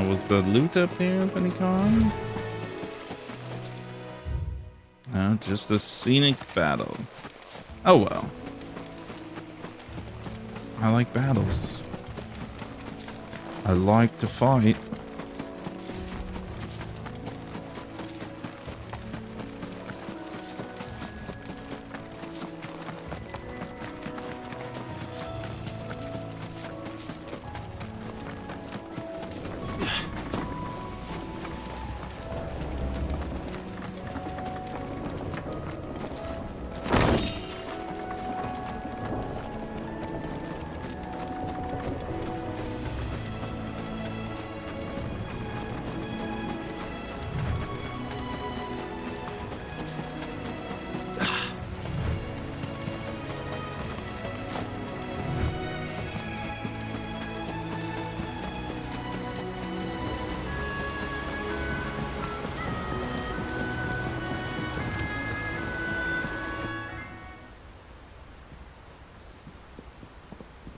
Was the loot up here of any kind? No, just a scenic battle. Oh well. I like battles. I like to fight.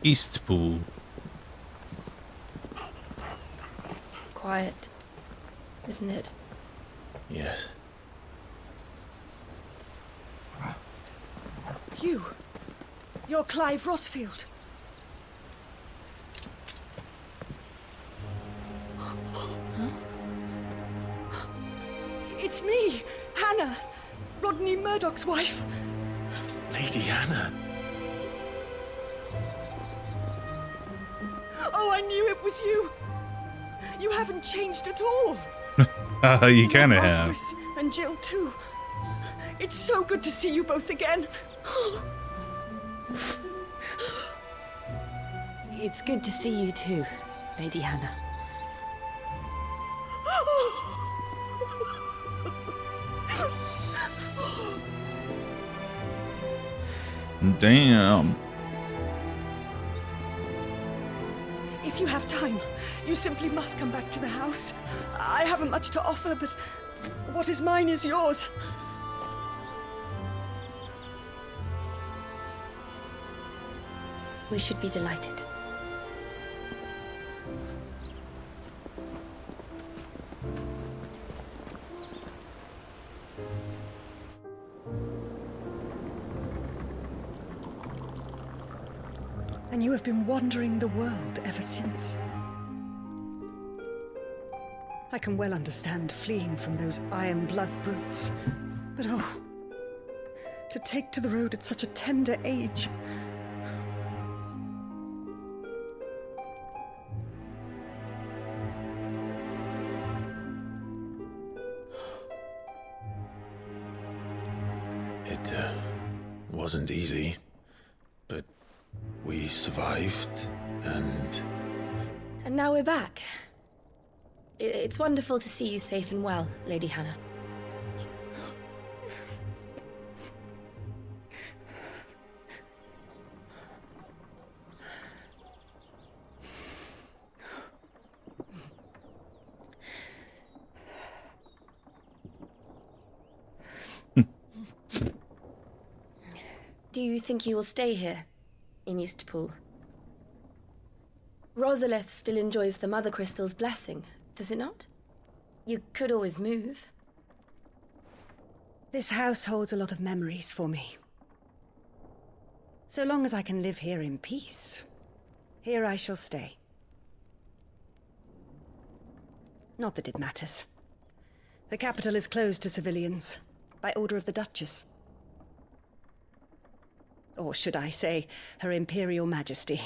Eastpool. Quiet, isn't it? Yes. You're Clive Rossfield. It's me, Hannah, Rodney Murdoch's wife. Lady Hannah. Oh, I knew it was you. You haven't changed at all. You kind of have. Iris and Jill too. It's so good to see you both again. It's good to see you too, Lady Hannah. Damn. If you have time, you simply must come back to the house. I haven't much to offer, but what is mine is yours. We should be delighted. And you have been wandering the world ever since. I can well understand fleeing from those iron blood brutes, but oh, to take to the road at such a tender age. It wasn't easy, but we survived, and... And now we're back. It's wonderful to see you safe and well, Lady Hannah. Do you think you will stay here, in Eastpool? Rosalith still enjoys the Mother Crystal's blessing, does it not? You could always move. This house holds a lot of memories for me. So long as I can live here in peace, here I shall stay. Not that it matters. The capital is closed to civilians, by order of the Duchess. Or should I say, Her Imperial Majesty.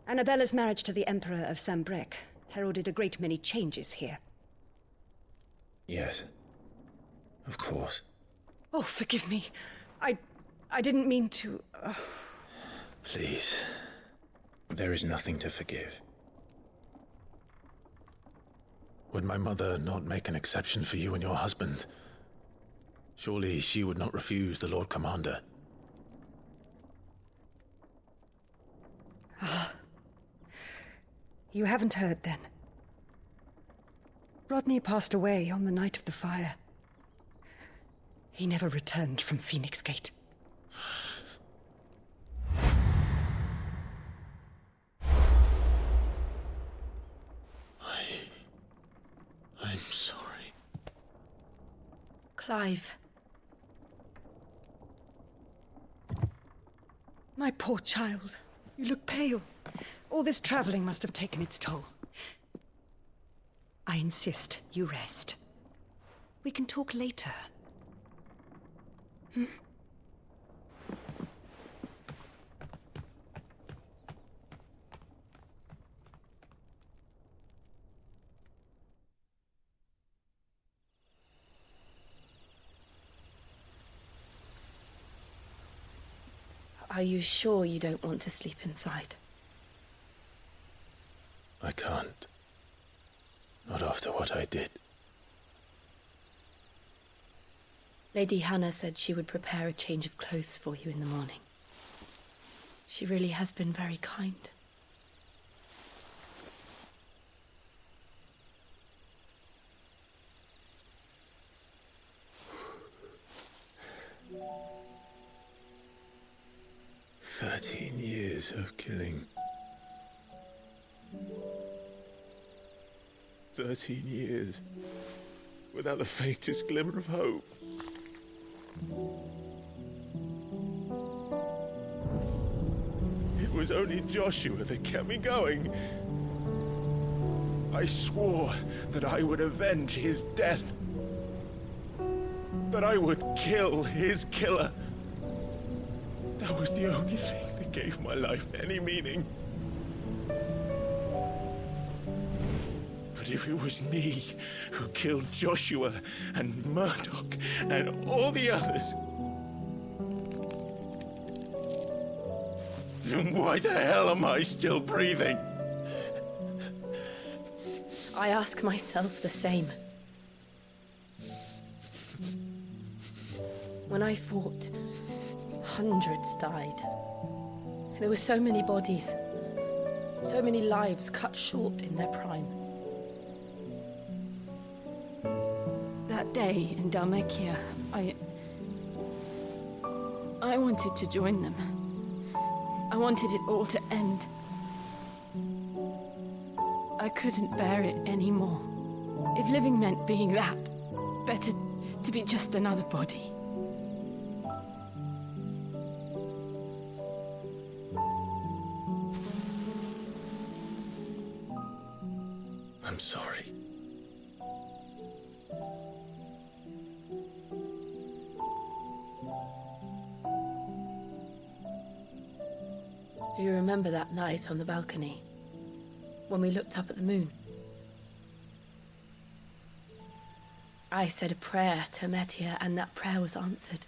Annabella's marriage to the Emperor of Sambrec heralded a great many changes here. Yes. Of course. Oh, forgive me. I didn't mean to... Please. There is nothing to forgive. Would my mother not make an exception for you and your husband? Surely she would not refuse the Lord Commander. You haven't heard, then. Rodney passed away on the night of the fire. He never returned from Phoenix Gate. I'm sorry. Clive. My poor child. You look pale. All this traveling must have taken its toll. I insist you rest. We can talk later. Hmm? Are you sure you don't want to sleep inside? I can't. Not after what I did. Lady Hannah said she would prepare a change of clothes for you in the morning. She really has been very kind. Years of killing. 13 years without the faintest glimmer of hope. It was only Joshua that kept me going. I swore that I would avenge his death. That I would kill his killer. That was the only thing that gave my life any meaning. But if it was me who killed Joshua and Murdoch and all the others, then why the hell am I still breathing? I ask myself the same. When I fought, hundreds died. There were so many bodies. So many lives cut short in their prime. That day in Dalmekia, I wanted to join them. I wanted it all to end. I couldn't bear it anymore. If living meant being that, better to be just another body. I'm sorry. Do you remember that night on the balcony? When we looked up at the moon? I said a prayer to Metia, and that prayer was answered.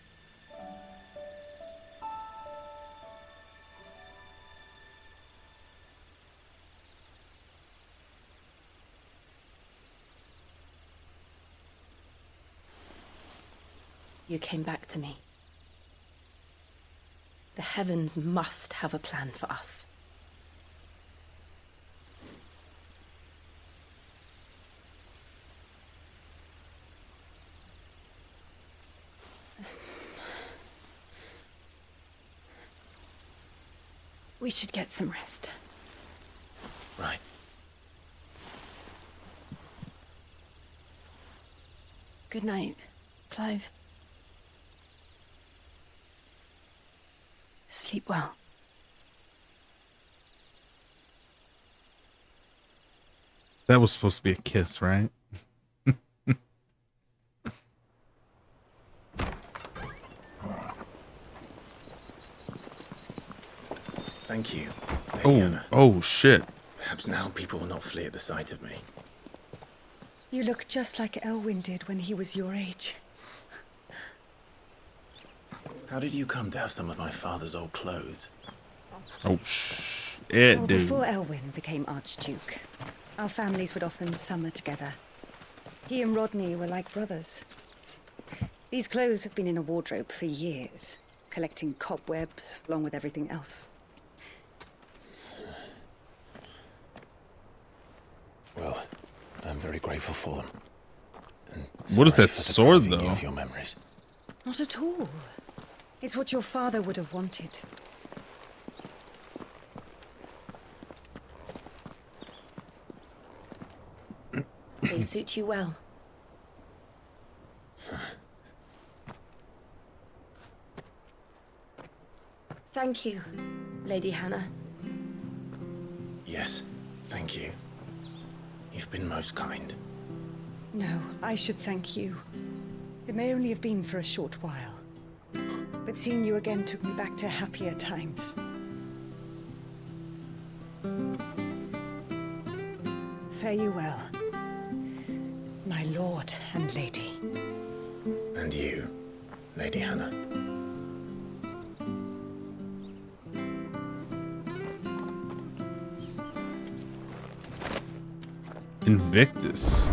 You came back to me. The heavens must have a plan for us. We should get some rest. Right. Good night, Clive. Sleep well. That was supposed to be a kiss, right? Thank you. Oh shit. Perhaps now people will not flee at the sight of me. You look just like Elwyn did when he was your age. How did you come to have some of my father's old clothes? Oh shit, Well, dude. before Elwyn became Archduke, our families would often summer together. He and Rodney were like brothers. These clothes have been in a wardrobe for years, collecting cobwebs along with everything else. Well, I'm very grateful for them. And What is sorry that for sword, depriving you though? of your memories. Not at all. It's what your father would have wanted. They suit you well. Thank you, Lady Hannah. Yes, thank you. You've been most kind. No, I should thank you. It may only have been for a short while, but seeing you again took me back to happier times. Fare you well, my lord and lady. And you, Lady Hannah. Invictus.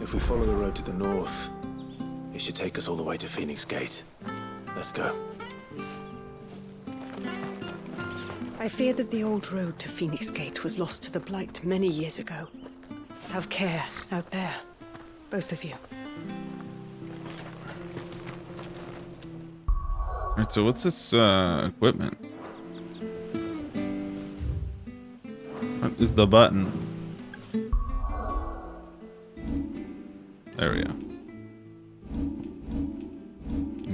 If we follow the road to the north, it should take us all the way to Phoenix Gate. Let's go. I fear that the old road to Phoenix Gate was lost to the Blight many years ago. Have care out there, both of you. Alright, so what's this equipment? What is the button? There we go.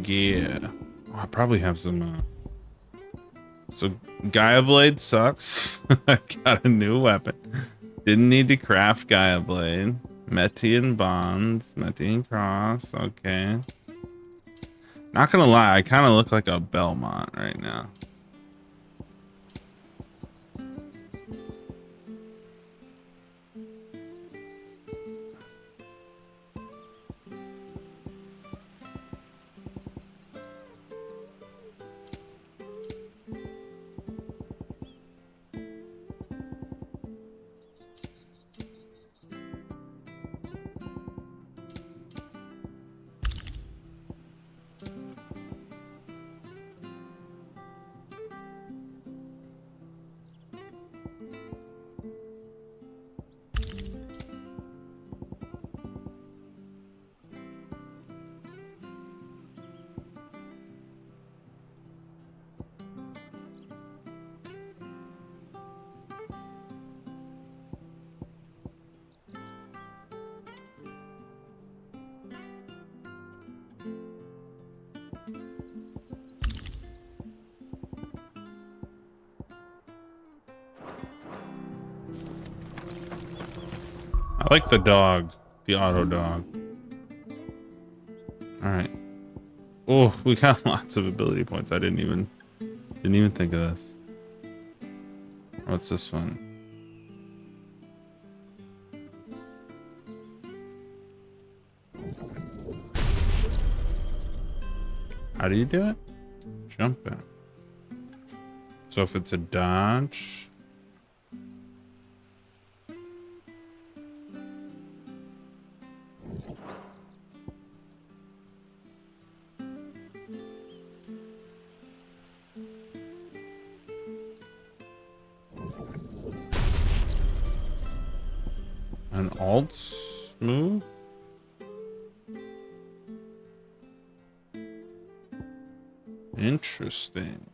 Yeah. Oh, I probably have some so Gaia Blade sucks. I got a new weapon. Didn't need to craft Gaia Blade. Metian Bonds. Metian Cross. Okay. Not gonna lie, I kind of look like a Belmont right now. I like the dog, the auto dog. All right. Oh, we got lots of ability points. I didn't even think of this. What's this one? How do you do it? Jump in. So if it's a dodge. An alt move? Interesting.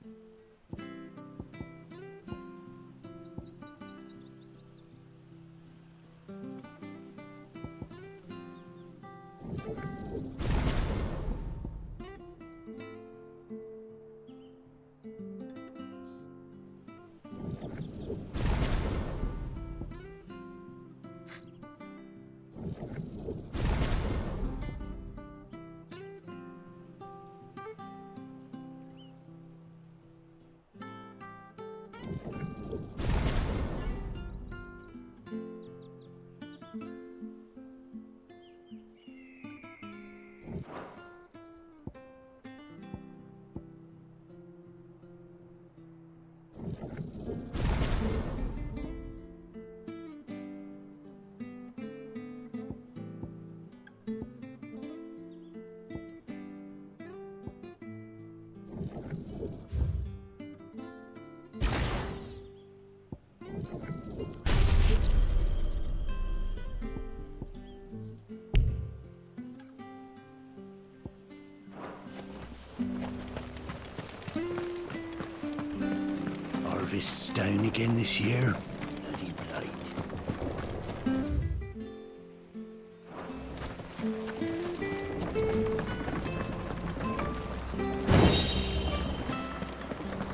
Harvest's down again this year. Bloody blight.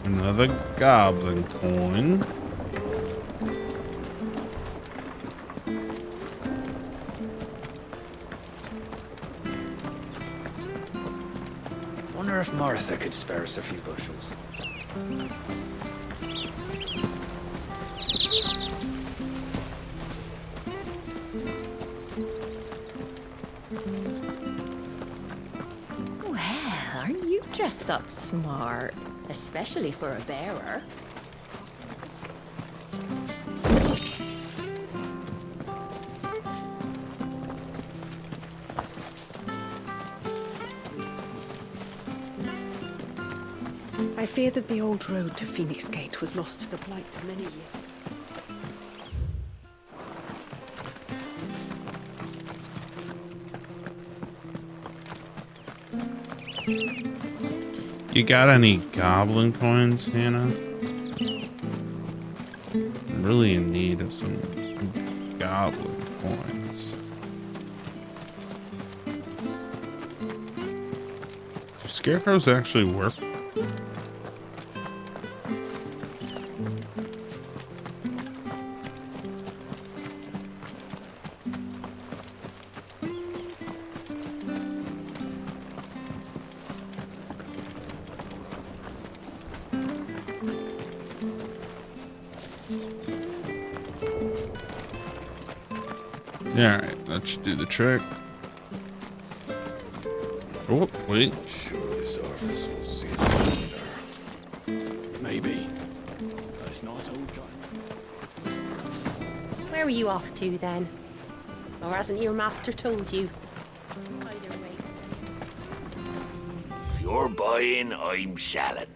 Another goblin coin. Wonder if Martha could spare us a few bushels. Well, aren't you dressed up smart? Especially for a bearer. I fear that the old road to Phoenix Gate was lost to the Blight many years ago. You got any goblin coins, Hannah? I'm really in need of some goblin coins. Do scarecrows actually work? Alright, that should do the trick. Oh, wait. Sure this harvest will see it later. Maybe. It's not so dry. Where are you off to then? Or hasn't your master told you? Either way. If you're buying, I'm selling.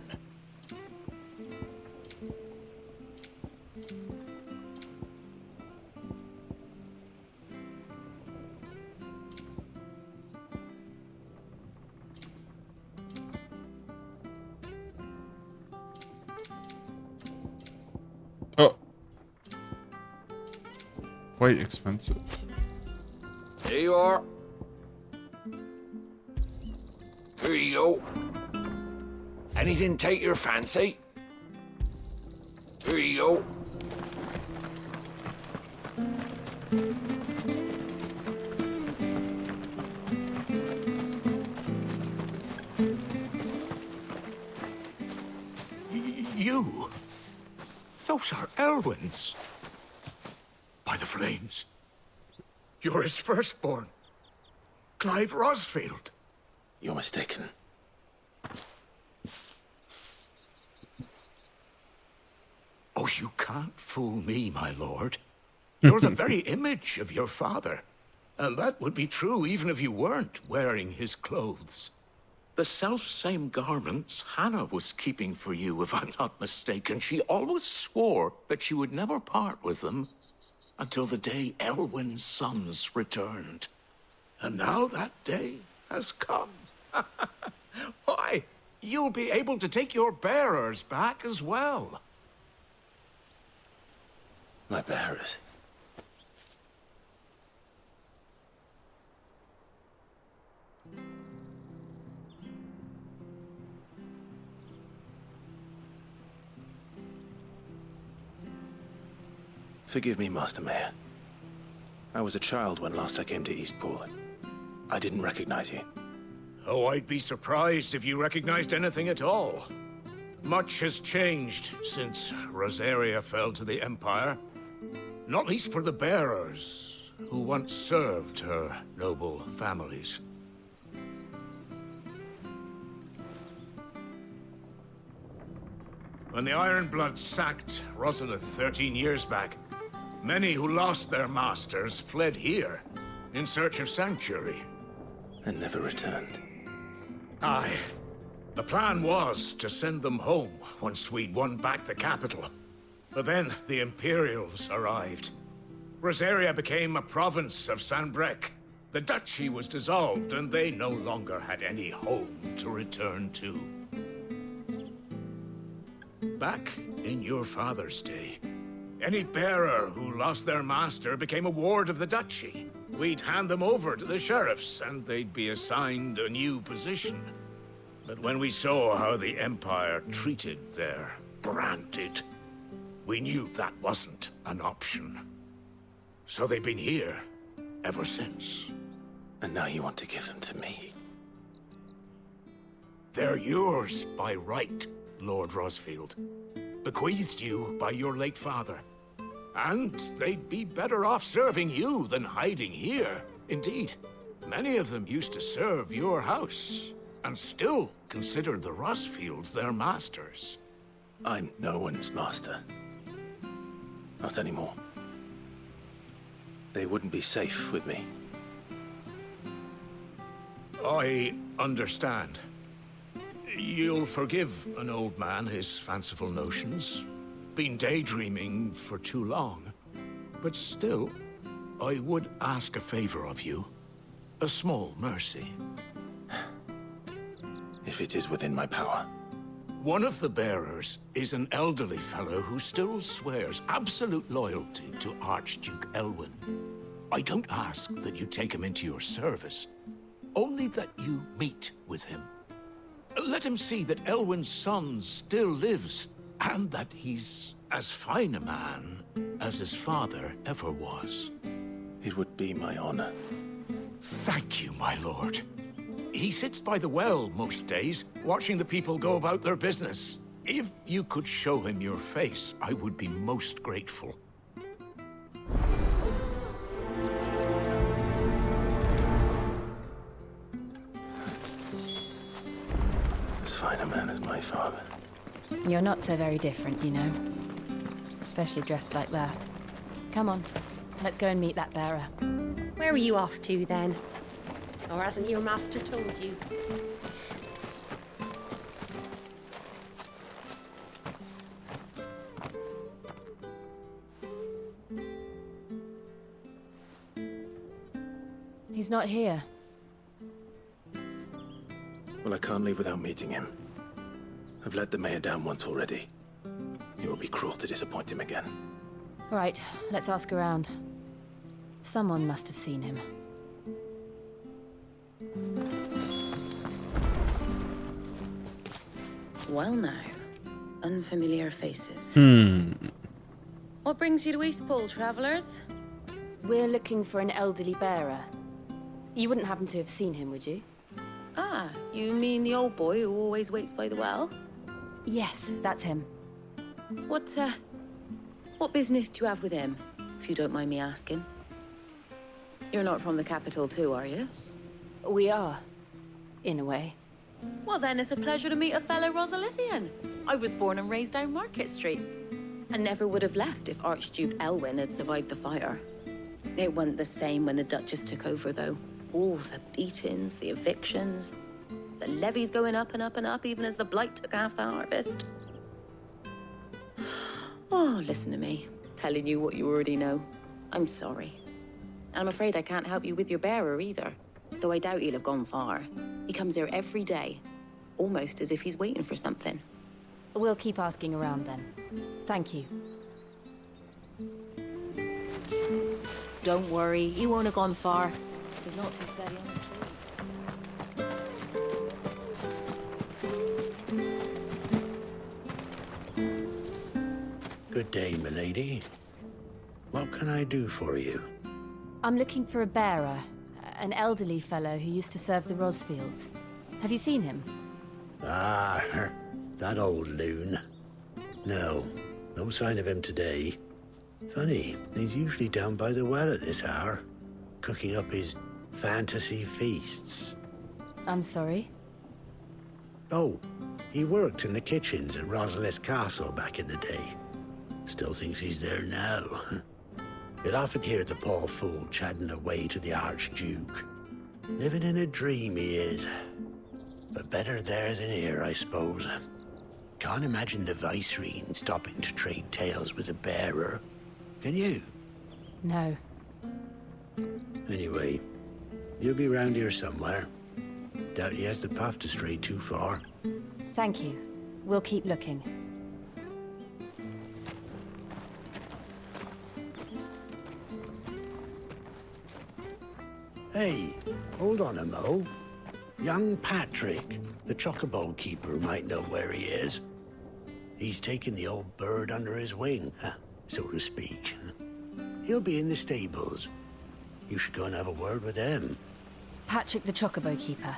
Oh. Quite expensive. Here you are. Here you go. Anything take your fancy? Here you go. You? Those are Elwyn's. By the flames. You're his firstborn. Clive Rosfield. You're mistaken. Oh, you can't fool me, my lord. You're the very image of your father. And that would be true even if you weren't wearing his clothes. The self-same garments Hannah was keeping for you, if I'm not mistaken. She always swore that she would never part with them until the day Elwyn's sons returned. And now that day has come. Why, you'll be able to take your bearers back as well. My bearers? Forgive me, Master Mayor. I was a child when last I came to Eastpool. I didn't recognize you. Oh, I'd be surprised if you recognized anything at all. Much has changed since Rosaria fell to the Empire. Not least for the bearers, who once served her noble families. When the Ironbloods sacked Rosalith 13 years back, many who lost their masters fled here in search of sanctuary. And never returned. Aye. The plan was to send them home once we'd won back the capital. But then the Imperials arrived. Rosaria became a province of Sanbreque. The duchy was dissolved, and they no longer had any home to return to. Back in your father's day, any bearer who lost their master became a ward of the duchy. We'd hand them over to the sheriffs, and they'd be assigned a new position. But when we saw how the Empire treated their branded, we knew that wasn't an option. So they've been here ever since. And now you want to give them to me? They're yours by right, Lord Rosfield. Bequeathed you by your late father. And they'd be better off serving you than hiding here. Indeed, many of them used to serve your house, and still considered the Rosfields their masters. I'm no one's master. Not anymore. They wouldn't be safe with me. I understand. You'll forgive an old man his fanciful notions. Been daydreaming for too long. But still, I would ask a favor of you. A small mercy. If it is within my power. One of the bearers is an elderly fellow who still swears absolute loyalty to Archduke Elwyn. I don't ask that you take him into your service, only that you meet with him. Let him see that Elwyn's son still lives, and that he's as fine a man as his father ever was. It would be my honor. Thank you, my lord. He sits by the well most days, watching the people go about their business. If you could show him your face, I would be most grateful. As fine a man as my father. You're not so very different, you know. Especially dressed like that. Come on, let's go and meet that bearer. Where are you off to, then? Or hasn't your master told you? He's not here. Well, I can't leave without meeting him. I've let the mayor down once already. It would be cruel to disappoint him again. All right, let's ask around. Someone must have seen him. Well now, unfamiliar faces. What brings you to Eastpool, travellers? We're looking for an elderly bearer. You wouldn't happen to have seen him, would you? Ah, you mean the old boy who always waits by the well? Yes, that's him. What business do you have with him, if you don't mind me asking? You're not from the capital too, are you? We are, in a way. Well, then it's a pleasure to meet a fellow Rosalithian. I was born and raised down Market Street. I never would have left if Archduke Elwyn had survived the fire. It wasn't the same when the Duchess took over, though. All the beatings, the evictions, the levies going up and up and up, even as the blight took half the harvest. Oh, listen to me, telling you what you already know. I'm sorry. I'm afraid I can't help you with your bearer either, though I doubt he'll have gone far. He comes here every day, almost as if he's waiting for something. We'll keep asking around then. Thank you. Don't worry, he won't have gone far. He's not too steady on his feet. Good day, milady. What can I do for you? I'm looking for a bearer, an elderly fellow who used to serve the Rosfields. Have you seen him? Ah, that old loon. No sign of him today. Funny, he's usually down by the well at this hour, cooking up his fantasy feasts. I'm sorry? Oh, he worked in the kitchens at Rosalith Castle back in the day. Still thinks he's there now. You'd often hear the poor fool chatting away to the Archduke. Living in a dream he is. But better there than here, I suppose. Can't imagine the Viceroy stopping to trade tales with a bearer. Can you? No. Anyway, you'll be round here somewhere. Doubt he has the puff to stray too far. Thank you. We'll keep looking. Hey, hold on a mo. Young Patrick, the chocobo keeper, might know where he is. He's taken the old bird under his wing, so to speak. He'll be in the stables. You should go and have a word with him. Patrick the Chocobo Keeper.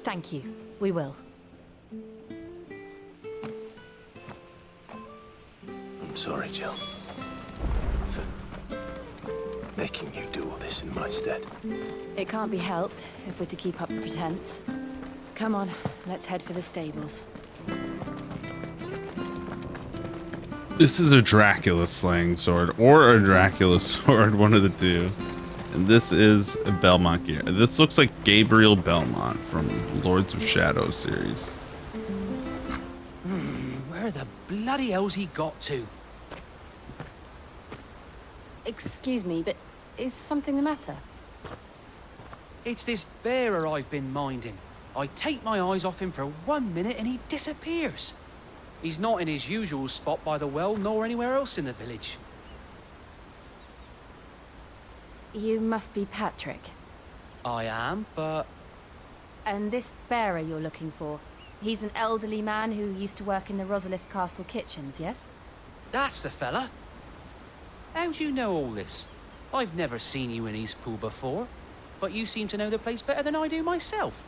Thank you. We will. I'm sorry, Jill. For making you do all this in my stead. It can't be helped if we're to keep up the pretense. Come on, let's head for the stables. This is a Dracula slaying sword, or a Dracula sword, one of the two. And this is a Belmont gear. This looks like Gabriel Belmont from Lords of Shadow series. Where the bloody hell's he got to? Excuse me, but is something the matter? It's this bearer I've been minding. I take my eyes off him for 1 minute and he disappears. He's not in his usual spot by the well, nor anywhere else in the village. You must be Patrick. I am, but... And this bearer you're looking for, he's an elderly man who used to work in the Rosalith Castle kitchens, yes? That's the fella. How do you know all this? I've never seen you in Eastpool before, but you seem to know the place better than I do myself.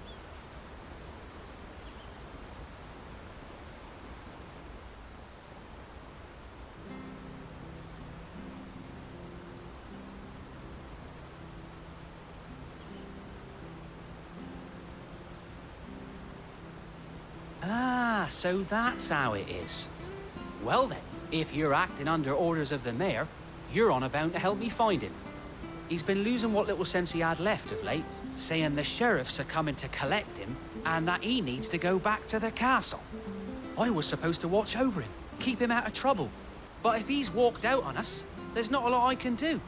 Ah, so that's how it is. Well then, if you're acting under orders of the mayor, you're on about to help me find him. He's been losing what little sense he had left of late, saying the sheriffs are coming to collect him and that he needs to go back to the castle. I was supposed to watch over him, keep him out of trouble. But if he's walked out on us, there's not a lot I can do.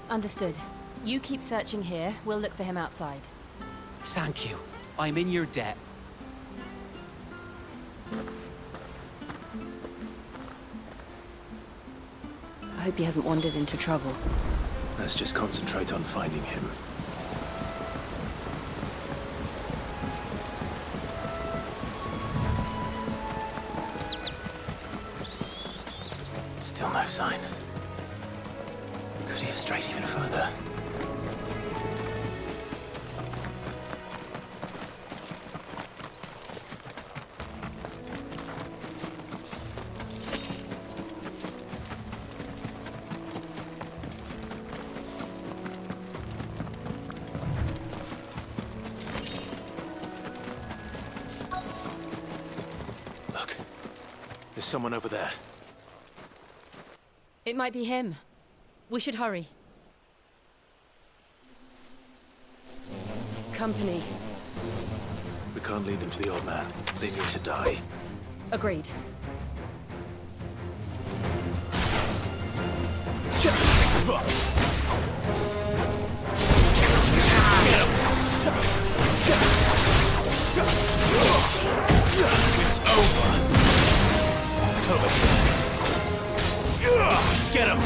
Understood. You keep searching here. We'll look for him outside. Thank you. I'm in your debt. I hope he hasn't wandered into trouble. Let's just concentrate on finding him. Still no sign. Could he have strayed even further? There's someone over there. It might be him. We should hurry. Company. We can't lead them to the old man. They need to die. Agreed. It's over. Get him!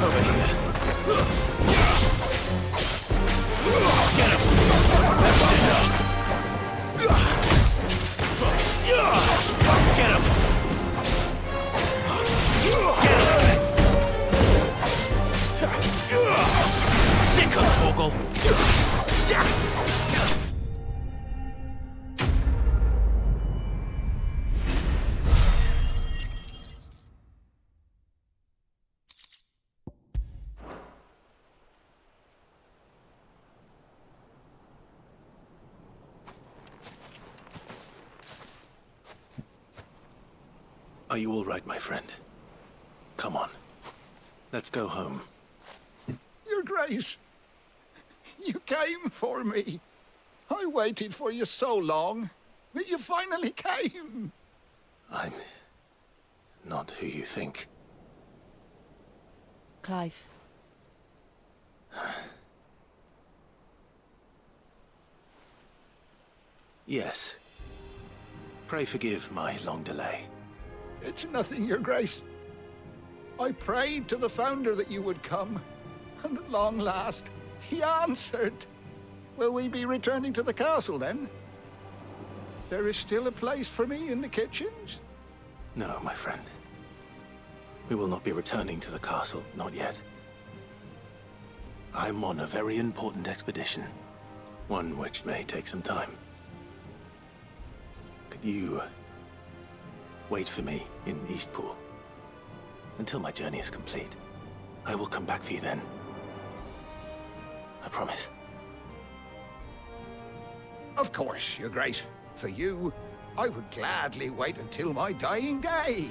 Over here. Get him! That's enough! Get him! Sick of Torgal! Are you all right, my friend? Come on. Let's go home. Your Grace, you came for me. I waited for you so long, but you finally came. I'm not who you think. Clive. Yes. Pray forgive my long delay. It's nothing, Your Grace. I prayed to the Founder that you would come, and at long last, he answered. Will we be returning to the castle, then? There is still a place for me in the kitchens? No, my friend. We will not be returning to the castle, not yet. I'm on a very important expedition, one which may take some time. Could you wait for me in Eastpool until my journey is complete? I will come back for you then. I promise. Of course, Your Grace. For you, I would gladly wait until my dying day.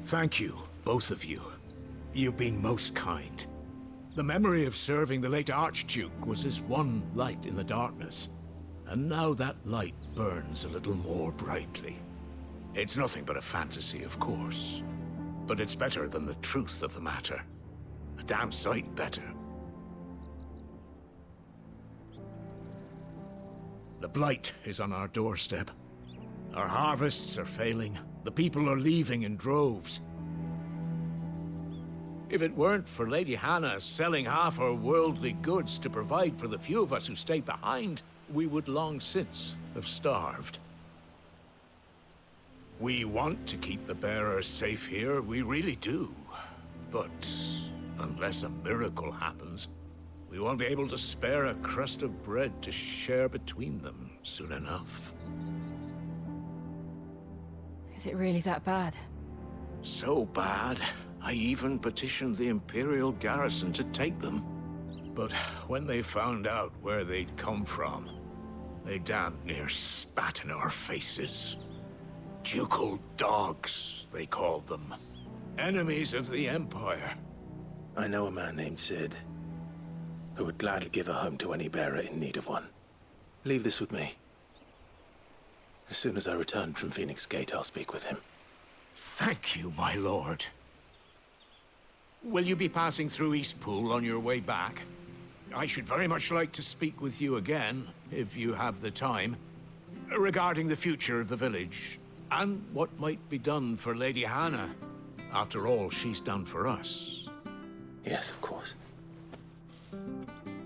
Thank you, both of you. You've been most kind. The memory of serving the late Archduke was as one light in the darkness, and now that light burns a little more brightly. It's nothing but a fantasy, of course, but it's better than the truth of the matter. A damn sight better. The blight is on our doorstep. Our harvests are failing. The people are leaving in droves. If it weren't for Lady Hannah selling half her worldly goods to provide for the few of us who stay behind, we would long since have starved. We want to keep the bearers safe here, we really do. But unless a miracle happens, we won't be able to spare a crust of bread to share between them soon enough. Is it really that bad? So bad, I even petitioned the Imperial garrison to take them. But when they found out where they'd come from, they damned near spat in our faces. Ducal dogs, they called them. Enemies of the Empire. I know a man named Sid, who would gladly give a home to any bearer in need of one. Leave this with me. As soon as I return from Phoenix Gate, I'll speak with him. Thank you, my lord. Will you be passing through Eastpool on your way back? I should very much like to speak with you again, if you have the time, regarding the future of the village, and what might be done for Lady Hannah, after all she's done for us. Yes, of course.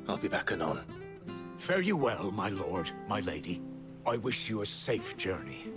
I'll be back anon. Fare you well, my lord, my lady. I wish you a safe journey.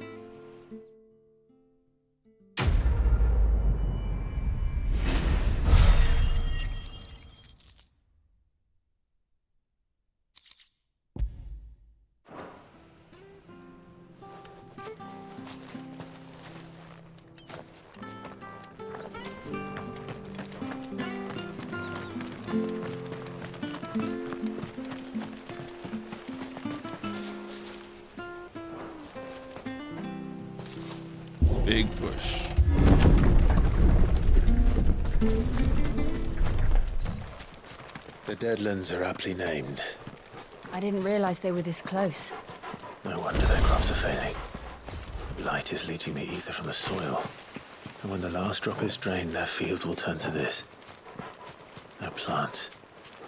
Big bush. The Deadlands are aptly named. I didn't realize they were this close. No wonder their crops are failing. Blight is leaching the ether from the soil. And when the last drop is drained, their fields will turn to this. No plants,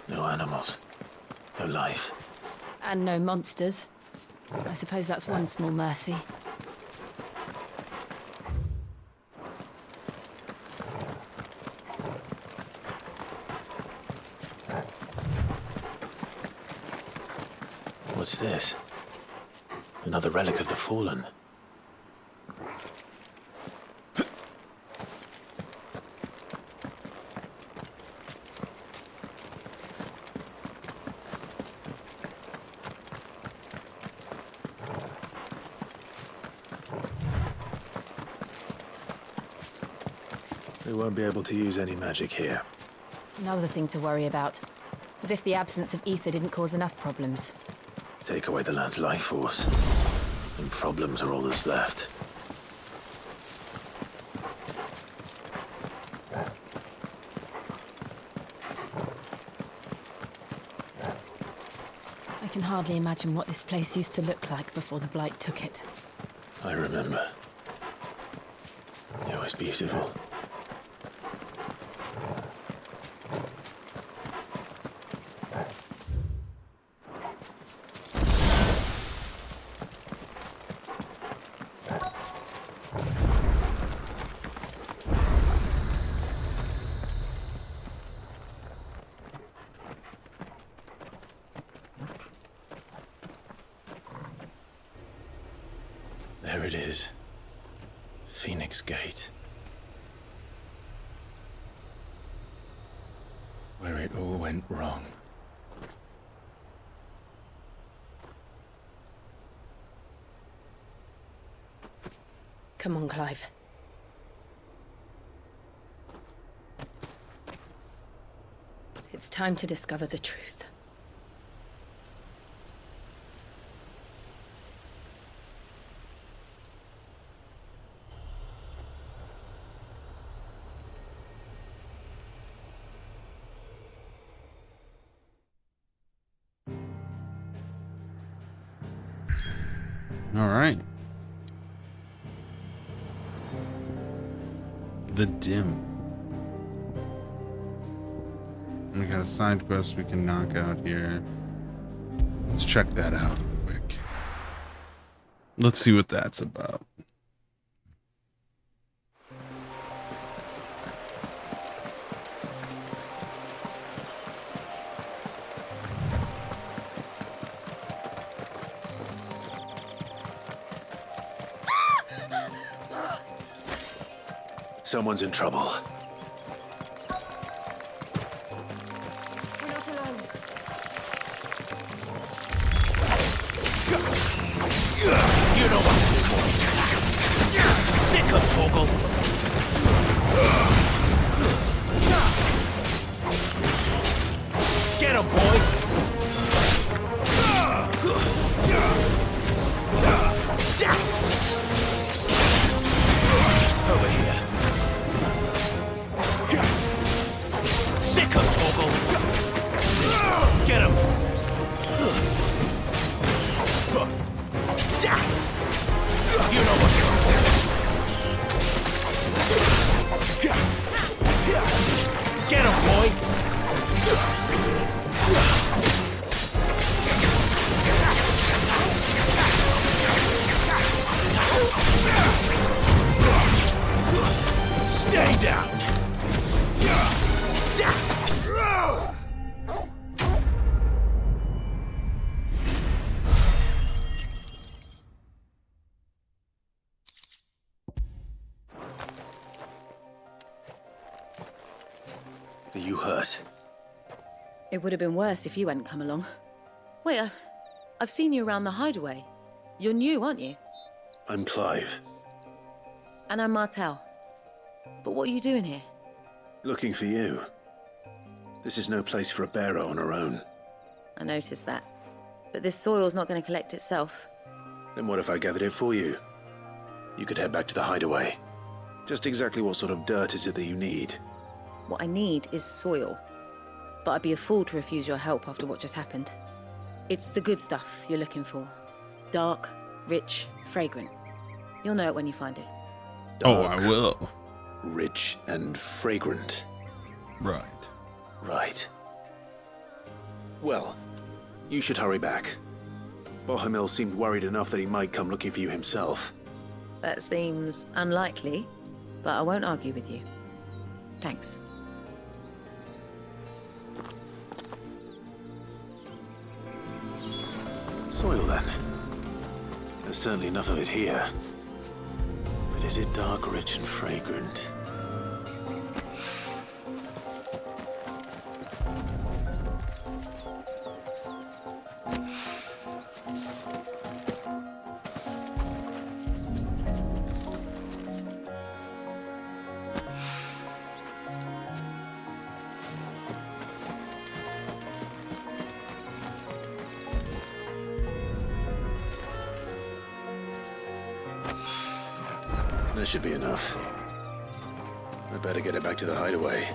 no animals, no life. And no monsters. I suppose that's one small mercy. What's this? Another relic of the Fallen. We won't be able to use any magic here. Another thing to worry about. As if the absence of ether didn't cause enough problems. Take away the land's life force, and problems are all that's left. I can hardly imagine what this place used to look like before the Blight took it. I remember. It was beautiful. There it is. Phoenix Gate. Where it all went wrong. Come on, Clive. It's time to discover the truth. All right. The Dim. We got a side quest we can knock out here. Let's check that out quick. Let's see what that's about. Someone's in trouble. We're not alone. You know what to do, boy. Sick of Torgal. Get him, boy. Over here. Sick of Torgal. Get him. You know what to do. Get him, boy. Stay down. Are you hurt? It would have been worse if you hadn't come along. Wait, I've seen you around the hideaway. You're new, aren't you? I'm Clive. And I'm Martel. But what are you doing here? Looking for you. This is no place for a bearer on her own. I noticed that. But this soil's not going to collect itself. Then what if I gathered it for you? You could head back to the hideaway. Just exactly what sort of dirt is it that you need? What I need is soil. But I'd be a fool to refuse your help after what just happened. It's the good stuff you're looking for. Dark, rich, fragrant. You'll know it when you find it. Oh, I will. Rich and fragrant. Right. Right. Well, you should hurry back. Bohemil seemed worried enough that he might come looking for you himself. That seems unlikely, but I won't argue with you. Thanks. Soil, then. There's certainly enough of it here. But is it dark, rich, and fragrant? That should be enough. I better get it back to the hideaway.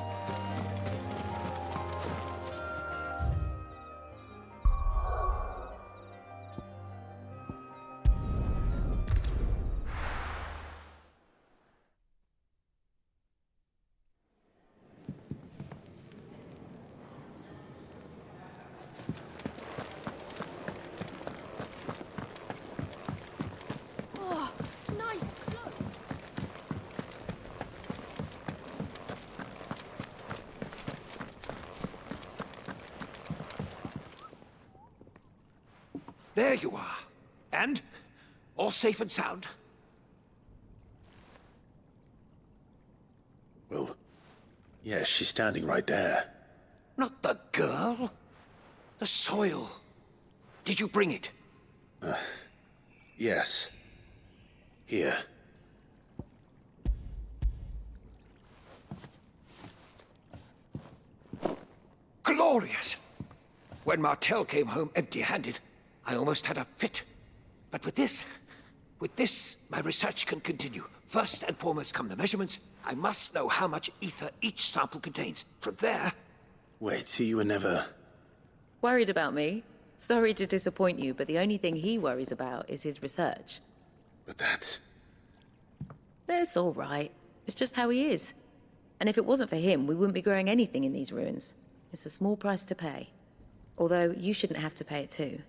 Oh, nice clothes. There you are. And? All safe and sound? Well, yes, she's standing right there. Not the girl. The soil. Did you bring it? Yes. Here. Glorious! When Martel came home empty-handed, I almost had a fit. But with this, my research can continue. First and foremost come the measurements. I must know how much ether each sample contains. From there... Wait, so you were never... Worried about me? Sorry to disappoint you, but the only thing he worries about is his research. But that's... That's all right. It's just how he is. And if it wasn't for him, we wouldn't be growing anything in these ruins. It's a small price to pay. Although, you shouldn't have to pay it too.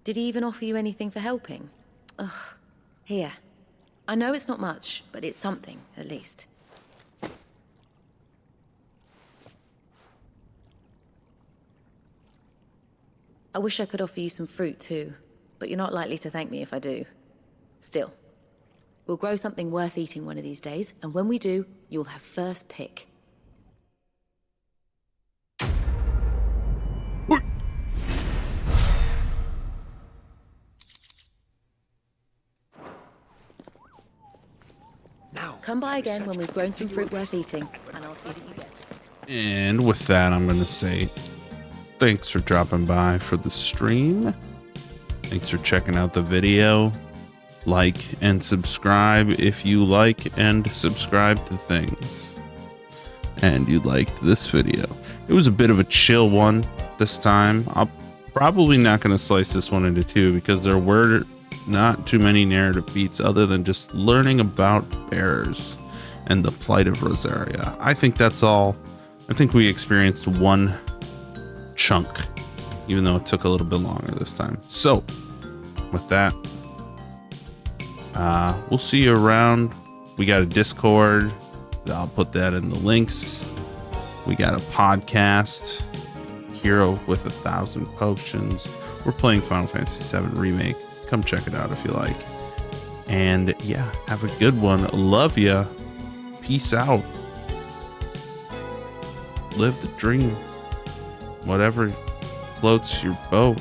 Did he even offer you anything for helping? Ugh. Here. I know it's not much, but it's something, at least. I wish I could offer you some fruit too, but you're not likely to thank me if I do. Still, we'll grow something worth eating one of these days, and when we do, you'll have first pick. Come by again when we've grown some fruit worth eating, and I'll see that you get it. And with that, I'm going to say thanks for dropping by for the stream. Thanks for checking out the video. Like and subscribe if you like and subscribe to things. And you liked this video. It was a bit of a chill one this time. I'm probably not going to slice this one into two because there were not too many narrative beats other than just learning about bears and the plight of Rosaria. I think that's all. I think we experienced one chunk, even though it took a little bit longer this time. So with that, we'll see you around. We got a Discord. I'll put that in the links. We got a podcast, Hero with 1,000 Potions. We're playing Final Fantasy VII Remake. Come check it out if you like. And yeah, have a good one. Love ya. Peace out. Live the dream. Whatever floats your boat.